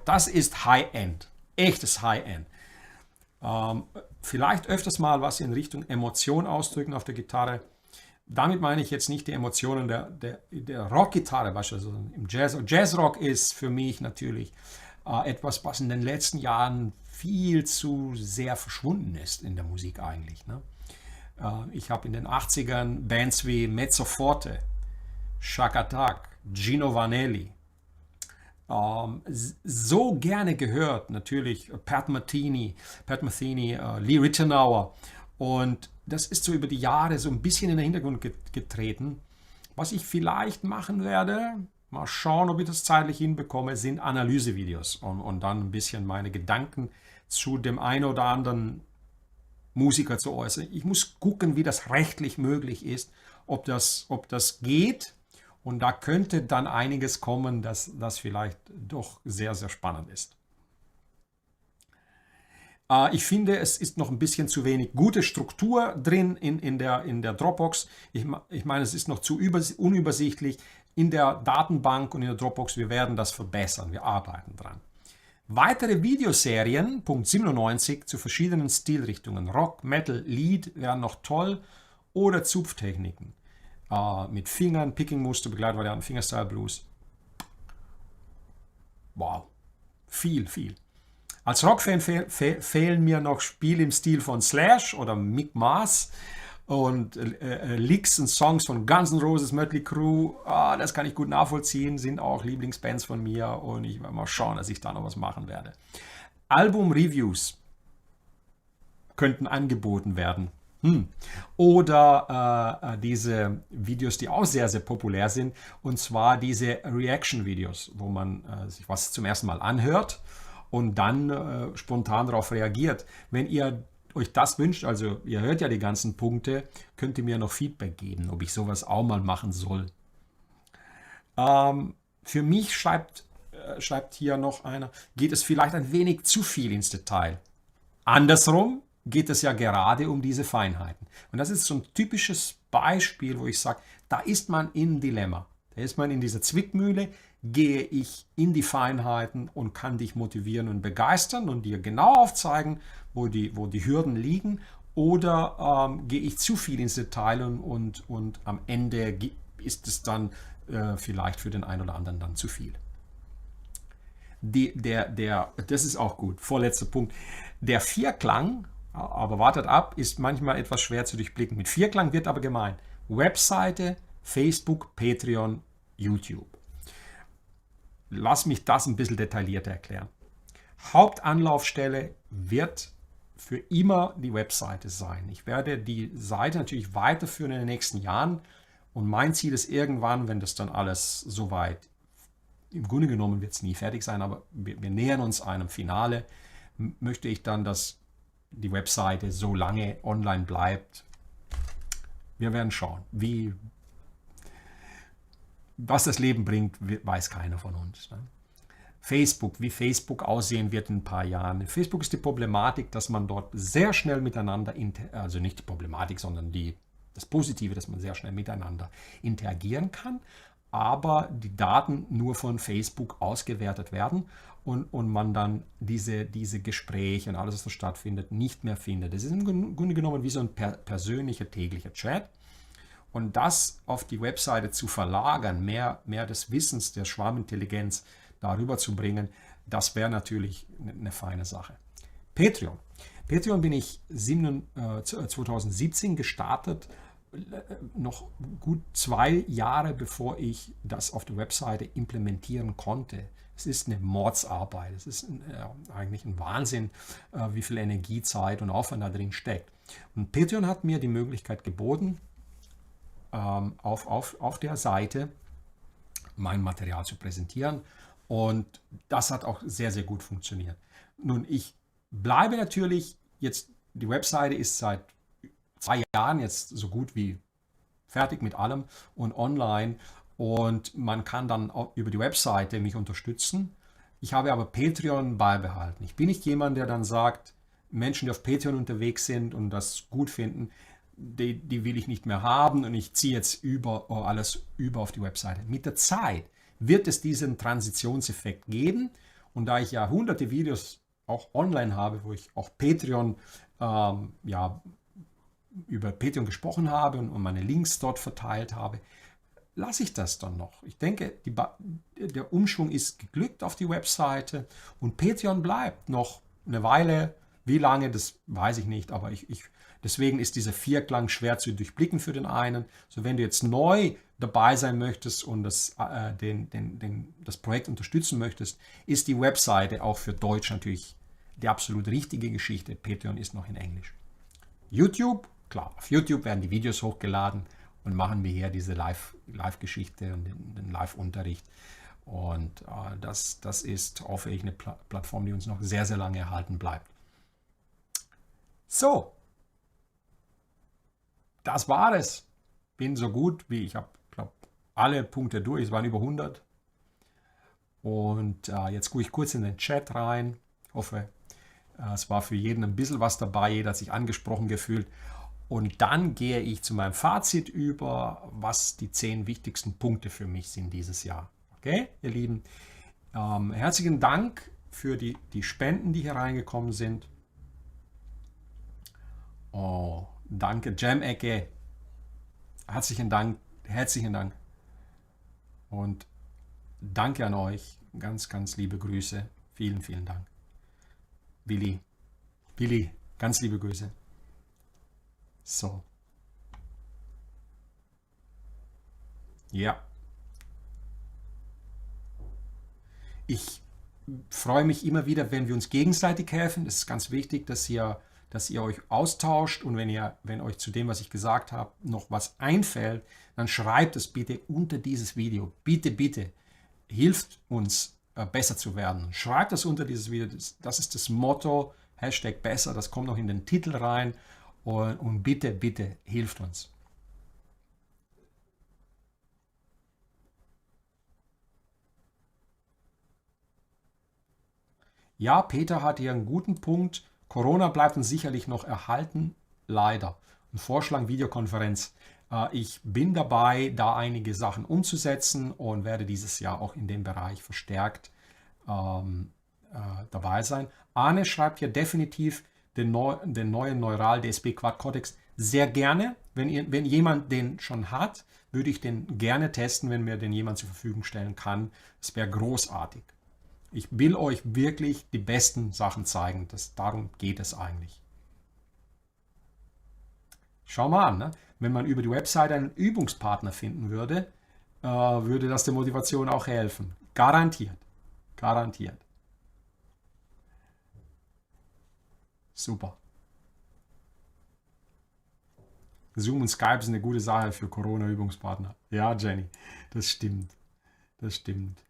das ist High-End. Echtes High-End. Vielleicht öfters mal was in Richtung Emotion ausdrücken auf der Gitarre. Damit meine ich jetzt nicht die Emotionen der Rockgitarre, beispielsweise im Jazz. Jazzrock ist für mich natürlich etwas, was in den letzten Jahren viel zu sehr verschwunden ist in der Musik eigentlich. Ne? Ich habe in den 80ern Bands wie Mezzoforte, Shack Attack, Gino Vanelli so gerne gehört. Natürlich Pat Metheny, Lee Ritenour. Und das ist so über die Jahre so ein bisschen in den Hintergrund getreten. Was ich vielleicht machen werde, mal schauen, ob ich das zeitlich hinbekomme, sind Analysevideos und dann ein bisschen meine Gedanken zu dem einen oder anderen Musiker zu äußern. Ich muss gucken, wie das rechtlich möglich ist, ob das geht. Und da könnte dann einiges kommen, das vielleicht doch sehr, sehr spannend ist. Ich finde, es ist noch ein bisschen zu wenig gute Struktur drin in der Dropbox. Ich meine, es ist noch zu unübersichtlich in der Datenbank und in der Dropbox. Wir werden das verbessern. Wir arbeiten dran. Weitere Videoserien, Punkt 97, zu verschiedenen Stilrichtungen. Rock, Metal, Lied wären noch toll oder Zupftechniken. Mit Fingern, Picking-Muster, Begleitvarianten, Fingerstyle Blues. Wow, viel. Als Rockfan fehlen mir noch Spiele im Stil von Slash oder Mick Mars und Licks und Songs von Guns N' Roses, Mötley Crüe. Das kann ich gut nachvollziehen, sind auch Lieblingsbands von mir und ich werde mal schauen, dass ich da noch was machen werde. Album-Reviews könnten angeboten werden. Oder diese Videos, die auch sehr, sehr populär sind, und zwar diese Reaction-Videos, wo man sich was zum ersten Mal anhört und dann spontan darauf reagiert. Wenn ihr euch das wünscht, also ihr hört ja die ganzen Punkte, könnt ihr mir noch Feedback geben, ob ich sowas auch mal machen soll. Für mich schreibt hier noch einer, geht es vielleicht ein wenig zu viel ins Detail. Andersrum geht es ja gerade um diese Feinheiten. Und das ist so ein typisches Beispiel, wo ich sage, da ist man im Dilemma. Da ist man in dieser Zwickmühle, gehe ich in die Feinheiten und kann dich motivieren und begeistern und dir genau aufzeigen, wo die Hürden liegen, oder gehe ich zu viel ins Detail und am Ende ist es dann vielleicht für den einen oder anderen dann zu viel. Das ist auch gut, vorletzter Punkt. Der Vierklang, aber wartet ab, ist manchmal etwas schwer zu durchblicken. Mit Vierklang wird aber gemeint Webseite, Facebook, Patreon, YouTube. Lass mich das ein bisschen detaillierter erklären. Hauptanlaufstelle wird für immer die Webseite sein. Ich werde die Seite natürlich weiterführen in den nächsten Jahren und mein Ziel ist irgendwann, wenn das dann alles soweit, im Grunde genommen wird es nie fertig sein, aber wir nähern uns einem Finale, möchte ich dann, dass die Webseite so lange online bleibt. Wir werden schauen. Was das Leben bringt, weiß keiner von uns. Facebook, wie Facebook aussehen wird in ein paar Jahren. Facebook ist die Problematik, dass man dort sehr schnell miteinander, also nicht die Problematik, sondern das Positive, dass man sehr schnell miteinander interagieren kann, aber die Daten nur von Facebook ausgewertet werden und man dann diese Gespräche und alles, was da stattfindet, nicht mehr findet. Das ist im Grunde genommen wie so ein persönlicher täglicher Chat. Und das auf die Webseite zu verlagern, mehr des Wissens, der Schwarmintelligenz darüber zu bringen, das wäre natürlich eine feine Sache. Patreon. Patreon bin ich 2017 gestartet, noch gut 2 Jahre bevor ich das auf der Webseite implementieren konnte. Es ist eine Mordsarbeit. Es ist eigentlich ein Wahnsinn, wie viel Energie, Zeit und Aufwand da drin steckt. Und Patreon hat mir die Möglichkeit geboten, auf der Seite mein Material zu präsentieren. Und das hat auch sehr, sehr gut funktioniert. Nun, ich bleibe natürlich jetzt, die Webseite ist seit 2 Jahren jetzt so gut wie fertig mit allem und online. Und man kann dann auch über die Webseite mich unterstützen. Ich habe aber Patreon beibehalten. Ich bin nicht jemand, der dann sagt, Menschen, die auf Patreon unterwegs sind und das gut finden, die will ich nicht mehr haben und ich ziehe jetzt alles über auf die Webseite. Mit der Zeit wird es diesen Transitionseffekt geben. Und da ich ja hunderte Videos auch online habe, wo ich auch Patreon, über Patreon gesprochen habe und meine Links dort verteilt habe, lasse ich das dann noch. Ich denke, der Umschwung ist geglückt auf die Webseite und Patreon bleibt noch eine Weile. Wie lange, das weiß ich nicht, aber deswegen ist dieser Vierklang schwer zu durchblicken für den einen. So, wenn du jetzt neu dabei sein möchtest und das Projekt unterstützen möchtest, ist die Webseite auch für Deutsch natürlich die absolut richtige Geschichte. Patreon ist noch in Englisch. YouTube, klar, auf YouTube werden die Videos hochgeladen und machen wir hier diese Live-Geschichte und den Live-Unterricht. Und das ist, hoffe ich, eine Plattform, die uns noch sehr, sehr lange erhalten bleibt. So, das war es. Bin so gut wie, ich habe, glaube alle Punkte durch, es waren über 100. Und jetzt gucke ich kurz in den Chat rein. Hoffe, es war für jeden ein bisschen was dabei, jeder hat sich angesprochen gefühlt. Und dann gehe ich zu meinem Fazit über, was die 10 wichtigsten Punkte für mich sind dieses Jahr. Okay, ihr Lieben, herzlichen Dank für die Spenden, die hier reingekommen sind. Oh, danke, Jam-Ecke. Herzlichen Dank, herzlichen Dank. Und danke an euch. Ganz, ganz liebe Grüße. Vielen, vielen Dank. Willi, ganz liebe Grüße. So. Ja. Ich freue mich immer wieder, wenn wir uns gegenseitig helfen. Es ist ganz wichtig, dass ihr dass ihr euch austauscht und wenn euch zu dem, was ich gesagt habe, noch was einfällt, dann schreibt es bitte unter dieses Video. Bitte, bitte, hilft uns besser zu werden. Schreibt das unter dieses Video. Das ist das Motto, Hashtag besser, das kommt noch in den Titel rein und bitte, bitte, hilft uns. Ja, Peter hat hier einen guten Punkt. Corona bleibt uns sicherlich noch erhalten, leider. Ein Vorschlag Videokonferenz. Ich bin dabei, da einige Sachen umzusetzen und werde dieses Jahr auch in dem Bereich verstärkt dabei sein. Arne schreibt hier definitiv den neuen Neural DSP Quad Cortex sehr gerne. Wenn jemand den schon hat, würde ich den gerne testen, wenn mir den jemand zur Verfügung stellen kann. Das wäre großartig. Ich will euch wirklich die besten Sachen zeigen. Darum geht es eigentlich. Schau mal an, ne? Wenn man über die Website einen Übungspartner finden würde, würde das der Motivation auch helfen. Garantiert. Garantiert. Super. Zoom und Skype sind eine gute Sache für Corona-Übungspartner. Ja, Jenny, das stimmt. Das stimmt.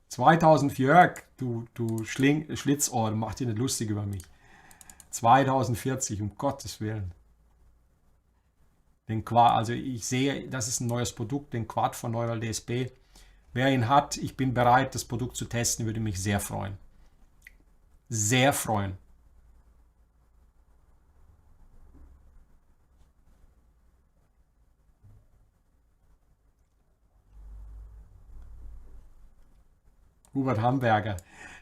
2004, Jörg, du Schlitzohr, mach dir nicht lustig über mich. 2040, um Gottes Willen. Also ich sehe, das ist ein neues Produkt, den Quad von Neural DSP. Wer ihn hat, ich bin bereit, das Produkt zu testen, würde mich sehr freuen. Sehr freuen. Hubert Hamburger.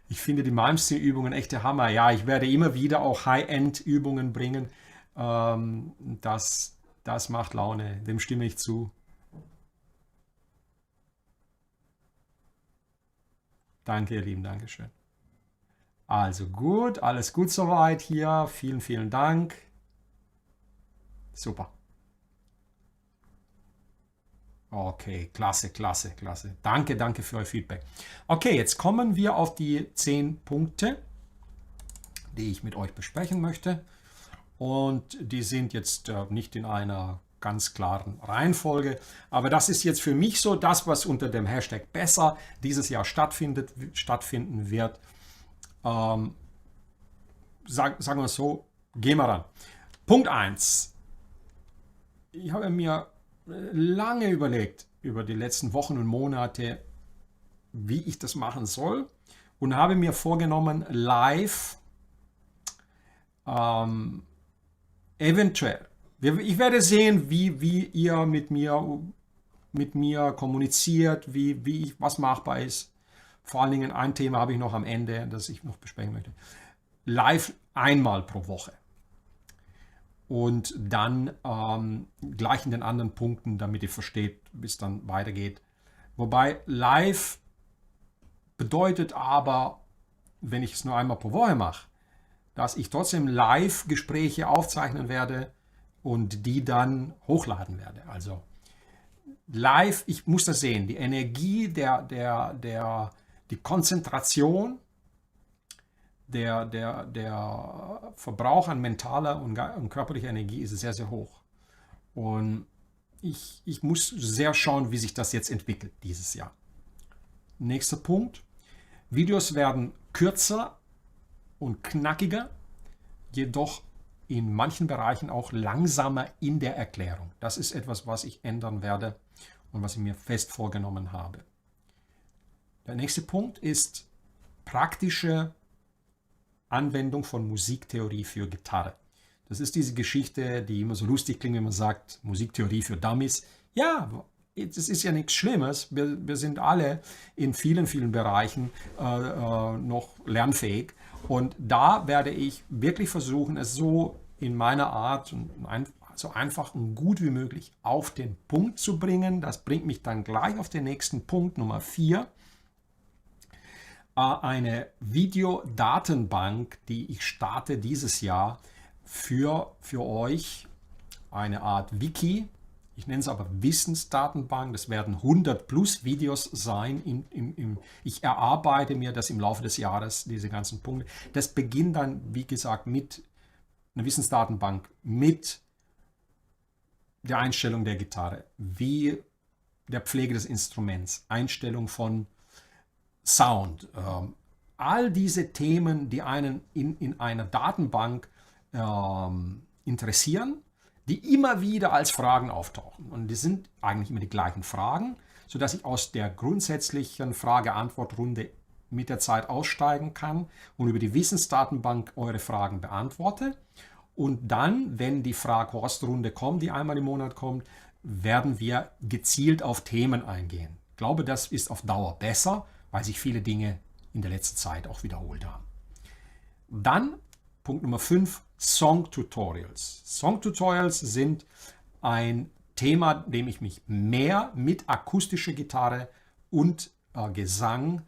Ich finde die Malmsteen-Übungen echte Hammer. Ja, ich werde immer wieder auch High-End-Übungen bringen. Das macht Laune. Dem stimme ich zu. Danke, ihr Lieben. Dankeschön. Also gut, alles gut soweit hier. Vielen, vielen Dank. Super. Okay, klasse, klasse, klasse. Danke, danke für euer Feedback. Okay, jetzt kommen wir auf die 10 Punkte, die ich mit euch besprechen möchte. Und die sind jetzt nicht in einer ganz klaren Reihenfolge. Aber das ist jetzt für mich so das, was unter dem Hashtag besser dieses Jahr stattfinden wird. Sagen wir es so, gehen wir ran. Punkt 1. Ich habe mir lange überlegt über die letzten Wochen und Monate, wie ich das machen soll und habe mir vorgenommen, live eventuell, ich werde sehen, wie ihr mit mir kommuniziert, was machbar ist. Vor allen Dingen ein Thema habe ich noch am Ende, das ich noch besprechen möchte. Live einmal pro Woche. Und dann gleich in den anderen Punkten, damit ihr versteht, wie es dann weitergeht. Wobei live bedeutet aber, wenn ich es nur einmal pro Woche mache, dass ich trotzdem Live-Gespräche aufzeichnen werde und die dann hochladen werde. Also live, ich muss das sehen, die Energie, die Konzentration, der Verbrauch an mentaler und körperlicher Energie ist sehr, sehr hoch. Und ich muss sehr schauen, wie sich das jetzt entwickelt dieses Jahr. Nächster Punkt. Videos werden kürzer und knackiger, jedoch in manchen Bereichen auch langsamer in der Erklärung. Das ist etwas, was ich ändern werde und was ich mir fest vorgenommen habe. Der nächste Punkt ist praktische Anwendung von Musiktheorie für Gitarre. Das ist diese Geschichte, die immer so lustig klingt, wenn man sagt, Musiktheorie für Dummies. Ja, das ist ja nichts Schlimmes. Wir sind alle in vielen, vielen Bereichen noch lernfähig. Und da werde ich wirklich versuchen, es so in meiner Art so einfach und gut wie möglich auf den Punkt zu bringen. Das bringt mich dann gleich auf den nächsten Punkt, Nummer 4. Eine Videodatenbank, die ich starte dieses Jahr für euch. Eine Art Wiki. Ich nenne es aber Wissensdatenbank. Das werden 100 plus Videos sein. Ich erarbeite mir das im Laufe des Jahres, diese ganzen Punkte. Das beginnt dann, wie gesagt, mit eine Wissensdatenbank mit der Einstellung der Gitarre, wie der Pflege des Instruments, Einstellung von Sound, all diese Themen, die einen in einer Datenbank interessieren, die immer wieder als Fragen auftauchen. Und die sind eigentlich immer die gleichen Fragen, sodass ich aus der grundsätzlichen Frage-Antwort-Runde mit der Zeit aussteigen kann und über die Wissensdatenbank eure Fragen beantworte. Und dann, wenn die Frag-Horst-Runde kommt, die einmal im Monat kommt, werden wir gezielt auf Themen eingehen. Ich glaube, das ist auf Dauer besser, weil sich viele Dinge in der letzten Zeit auch wiederholt haben. Dann Punkt Nummer 5, Song-Tutorials. Song-Tutorials sind ein Thema, dem ich mich mehr mit akustischer Gitarre und Gesang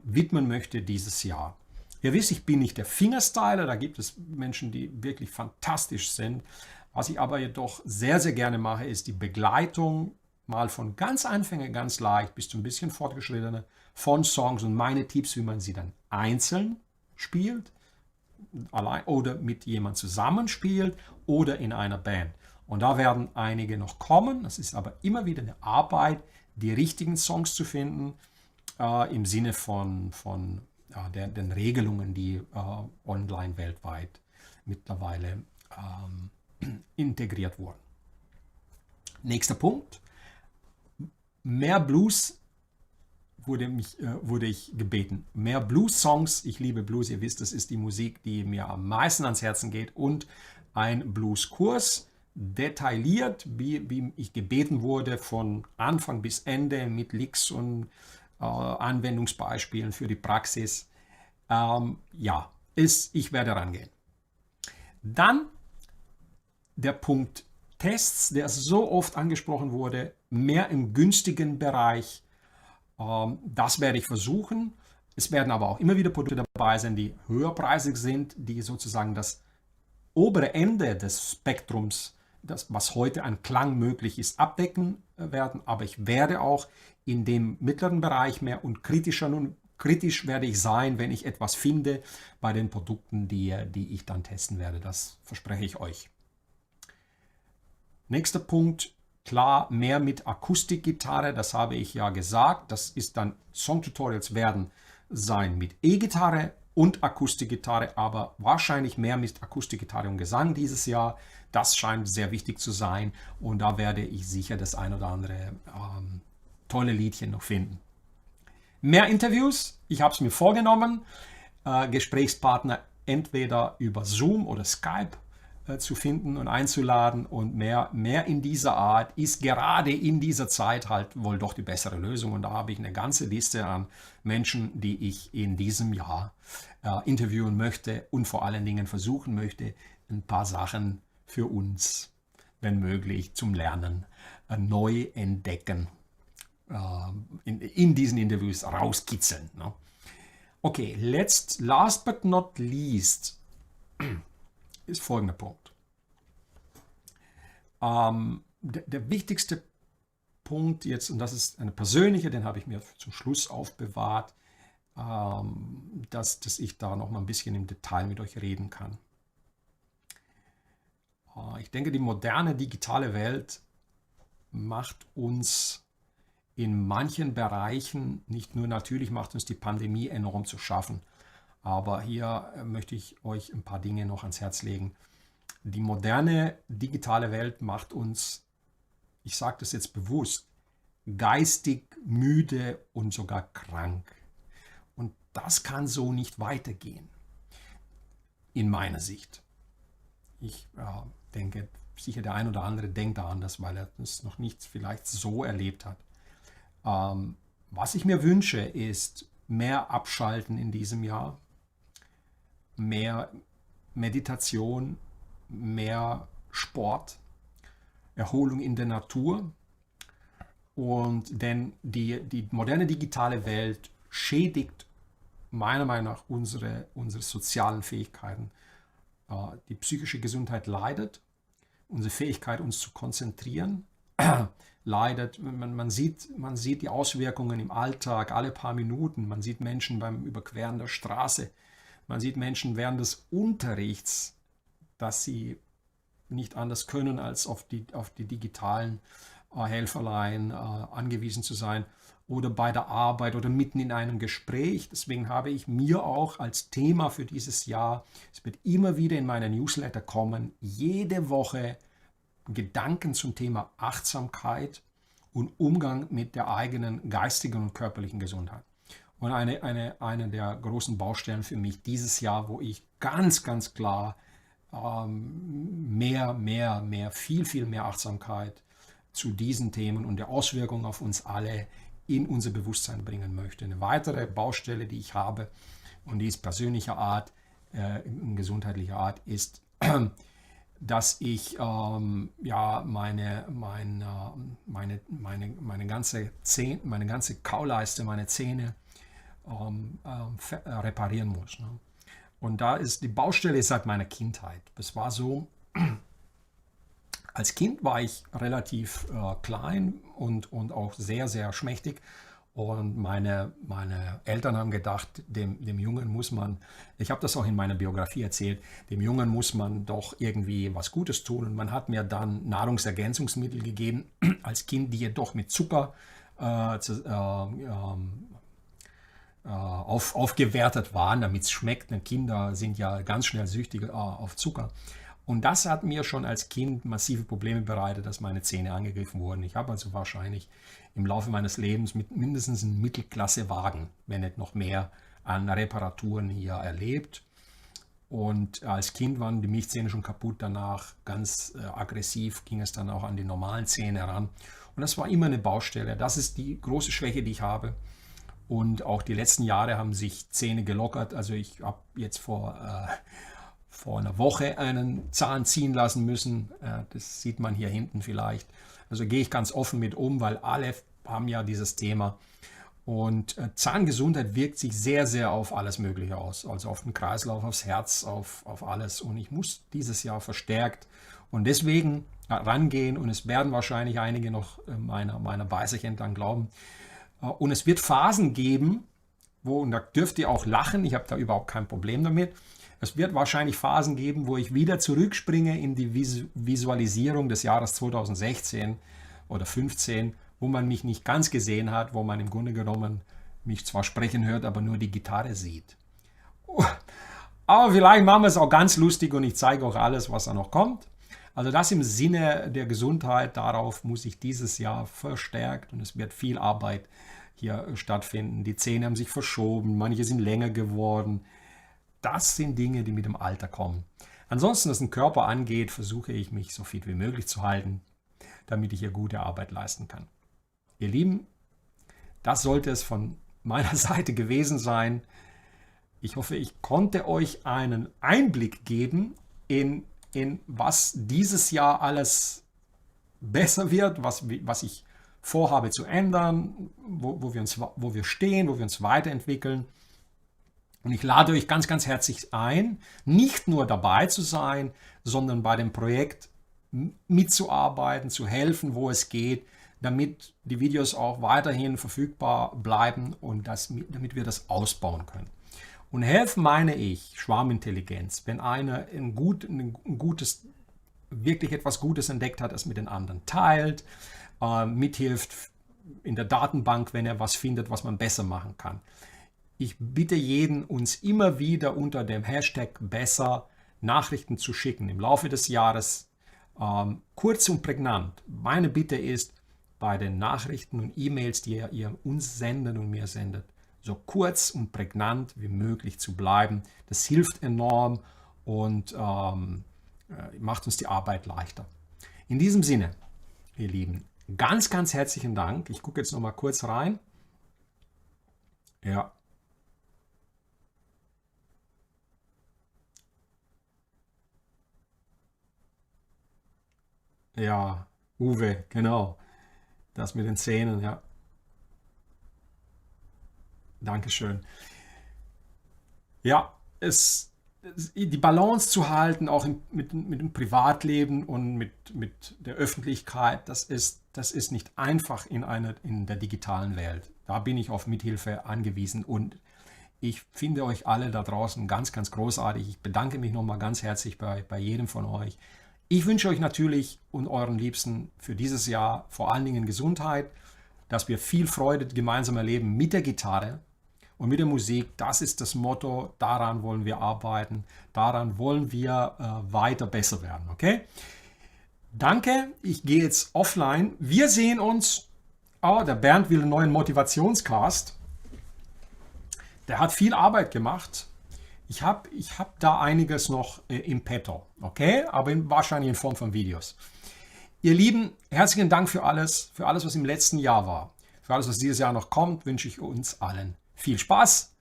widmen möchte dieses Jahr. Ihr wisst, ich bin nicht der Fingerstyler, da gibt es Menschen, die wirklich fantastisch sind. Was ich aber jedoch sehr, sehr gerne mache, ist die Begleitung mal von ganz Anfänger, ganz leicht bis zu ein bisschen fortgeschrittener von Songs und meine Tipps, wie man sie dann einzeln spielt, allein oder mit jemand zusammenspielt oder in einer Band. Und da werden einige noch kommen. Das ist aber immer wieder eine Arbeit, die richtigen Songs zu finden, im Sinne von den Regelungen, die online weltweit mittlerweile integriert wurden. Nächster Punkt. Mehr Blues wurde ich gebeten. Mehr Blues-Songs. Ich liebe Blues. Ihr wisst, das ist die Musik, die mir am meisten ans Herzen geht. Und ein Blues-Kurs, detailliert, wie ich gebeten wurde, von Anfang bis Ende mit Licks und Anwendungsbeispielen für die Praxis. Ich werde rangehen. Dann der Punkt Tests, der so oft angesprochen wurde, mehr im günstigen Bereich. Das werde ich versuchen. Es werden aber auch immer wieder Produkte dabei sein, die höherpreisig sind, die sozusagen das obere Ende des Spektrums, das, was heute an Klang möglich ist, abdecken werden. Aber ich werde auch in dem mittleren Bereich mehr und kritisch werde ich sein, wenn ich etwas finde bei den Produkten, die ich dann testen werde. Das verspreche ich euch. Nächster Punkt, klar, mehr mit Akustikgitarre, das habe ich ja gesagt. Das ist dann, Song-Tutorials werden sein mit E-Gitarre und Akustikgitarre, aber wahrscheinlich mehr mit Akustikgitarre und Gesang dieses Jahr. Das scheint sehr wichtig zu sein und da werde ich sicher das ein oder andere tolle Liedchen noch finden. Mehr Interviews, ich habe es mir vorgenommen, Gesprächspartner entweder über Zoom oder Skype zu finden und einzuladen und mehr in dieser Art ist gerade in dieser Zeit halt wohl doch die bessere Lösung und da habe ich eine ganze Liste an Menschen, die ich in diesem Jahr interviewen möchte und vor allen Dingen versuchen möchte, ein paar Sachen für uns, wenn möglich, zum Lernen neu entdecken, in diesen Interviews rauskitzeln. Ne? Okay, last but not least ist folgender Punkt. Der wichtigste Punkt jetzt, und das ist eine persönliche, den habe ich mir zum Schluss aufbewahrt, dass ich da noch mal ein bisschen im Detail mit euch reden kann. Ich denke, die moderne digitale Welt macht uns in manchen Bereichen, nicht nur natürlich macht uns die Pandemie enorm zu schaffen, aber hier möchte ich euch ein paar Dinge noch ans Herz legen. Die moderne digitale Welt macht uns, ich sage das jetzt bewusst, geistig müde und sogar krank. Und das kann so nicht weitergehen, in meiner Sicht. Ich denke, sicher der ein oder andere denkt da anders, weil er das noch nicht vielleicht so erlebt hat. Was ich mir wünsche, ist mehr Abschalten in diesem Jahr, mehr Meditation, mehr Sport, Erholung in der Natur. Und denn die moderne digitale Welt schädigt meiner Meinung nach unsere sozialen Fähigkeiten. Die psychische Gesundheit leidet, unsere Fähigkeit, uns zu konzentrieren, leidet. Man sieht die Auswirkungen im Alltag alle paar Minuten. Man sieht Menschen beim Überqueren der Straße. Man sieht Menschen während des Unterrichts dass sie nicht anders können, als auf die digitalen Helferlein angewiesen zu sein oder bei der Arbeit oder mitten in einem Gespräch. Deswegen habe ich mir auch als Thema für dieses Jahr, es wird immer wieder in meine Newsletter kommen, jede Woche Gedanken zum Thema Achtsamkeit und Umgang mit der eigenen geistigen und körperlichen Gesundheit. Und eine der großen Baustellen für mich dieses Jahr, wo ich ganz, ganz klar viel mehr Achtsamkeit zu diesen Themen und der Auswirkung auf uns alle in unser Bewusstsein bringen möchte. Eine weitere Baustelle, die ich habe, und die ist persönlicher Art, gesundheitlicher Art, ist, dass ich meine ganze Kauleiste, meine Zähne reparieren muss. Ne? Und da ist die Baustelle seit meiner Kindheit. Es war so, als Kind war ich relativ klein und auch sehr, sehr schmächtig. Und meine Eltern haben gedacht, dem Jungen muss man, ich habe das auch in meiner Biografie erzählt, dem Jungen muss man doch irgendwie was Gutes tun. Und man hat mir dann Nahrungsergänzungsmittel gegeben als Kind, die jedoch mit Zucker aufgewertet waren, damit es schmeckt. Denn Kinder sind ja ganz schnell süchtig auf Zucker. Und das hat mir schon als Kind massive Probleme bereitet, dass meine Zähne angegriffen wurden. Ich habe also wahrscheinlich im Laufe meines Lebens mit mindestens einem Mittelklassewagen, wenn nicht noch mehr, an Reparaturen hier erlebt. Und als Kind waren die Milchzähne schon kaputt. Danach ganz aggressiv ging es dann auch an die normalen Zähne heran. Und das war immer eine Baustelle. Das ist die große Schwäche, die ich habe. Und auch die letzten Jahre haben sich Zähne gelockert. Also ich habe jetzt vor einer Woche einen Zahn ziehen lassen müssen. Das sieht man hier hinten vielleicht. Also gehe ich ganz offen mit um, weil alle haben ja dieses Thema. Und Zahngesundheit wirkt sich sehr, sehr auf alles Mögliche aus. Also auf den Kreislauf, aufs Herz, auf alles. Und ich muss dieses Jahr verstärkt und deswegen rangehen. Und es werden wahrscheinlich einige noch meiner Beißerchen dann glauben. Und es wird Phasen geben, und da dürft ihr auch lachen, ich habe da überhaupt kein Problem damit. Es wird wahrscheinlich Phasen geben, wo ich wieder zurückspringe in die Visualisierung des Jahres 2016 oder 2015, wo man mich nicht ganz gesehen hat, wo man im Grunde genommen mich zwar sprechen hört, aber nur die Gitarre sieht. Aber vielleicht machen wir es auch ganz lustig und ich zeige auch alles, was da noch kommt. Also das im Sinne der Gesundheit, darauf muss ich dieses Jahr verstärkt, und es wird viel Arbeit hier stattfinden. Die Zähne haben sich verschoben, manche sind länger geworden. Das sind Dinge, die mit dem Alter kommen. Ansonsten, was den Körper angeht, versuche ich mich so fit wie möglich zu halten, damit ich hier gute Arbeit leisten kann. Ihr Lieben, das sollte es von meiner Seite gewesen sein. Ich hoffe, ich konnte euch einen Einblick geben in was dieses Jahr alles besser wird, was ich vorhabe zu ändern, wo wir stehen, wo wir uns weiterentwickeln. Und ich lade euch ganz, ganz herzlich ein, nicht nur dabei zu sein, sondern bei dem Projekt mitzuarbeiten, zu helfen, wo es geht, damit die Videos auch weiterhin verfügbar bleiben und damit wir das ausbauen können. Und helfen meine ich Schwarmintelligenz, wenn einer wirklich etwas Gutes entdeckt hat, es mit den anderen teilt, mithilft in der Datenbank, wenn er was findet, was man besser machen kann. Ich bitte jeden, uns immer wieder unter dem Hashtag besser Nachrichten zu schicken im Laufe des Jahres, kurz und prägnant. Meine Bitte ist, bei den Nachrichten und E-Mails, die ihr uns sendet und mir sendet, so kurz und prägnant wie möglich zu bleiben. Das hilft enorm und macht uns die Arbeit leichter. In diesem Sinne, ihr Lieben, ganz, ganz herzlichen Dank. Ich gucke jetzt noch mal kurz rein. Ja. Ja, Uwe, genau. Das mit den Zähnen, ja. Dankeschön. Ja, die Balance zu halten, auch mit dem Privatleben und mit der Öffentlichkeit, das ist nicht einfach in der digitalen Welt. Da bin ich auf Mithilfe angewiesen und Ich finde euch alle da draußen ganz, ganz großartig. Ich bedanke mich nochmal ganz herzlich bei jedem von euch. Ich wünsche euch natürlich und euren Liebsten für dieses Jahr vor allen Dingen Gesundheit, dass wir viel Freude gemeinsam erleben mit der Gitarre und mit der Musik. Das ist das Motto, daran wollen wir arbeiten, daran wollen wir weiter besser werden. Okay? Danke, ich gehe jetzt offline. Wir sehen uns. Oh, der Bernd will einen neuen Motivationscast. Der hat viel Arbeit gemacht. Ich hab da einiges noch im Petto, okay? Aber wahrscheinlich in Form von Videos. Ihr Lieben, herzlichen Dank für alles, was im letzten Jahr war. Für alles, was dieses Jahr noch kommt, wünsche ich uns allen viel Spaß,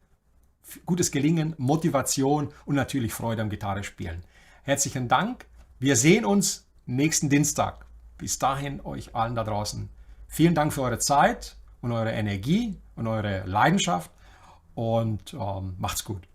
gutes Gelingen, Motivation und natürlich Freude am Gitarrespielen. Herzlichen Dank. Wir sehen uns nächsten Dienstag. Bis dahin euch allen da draußen. Vielen Dank für eure Zeit und eure Energie und eure Leidenschaft. Und macht's gut.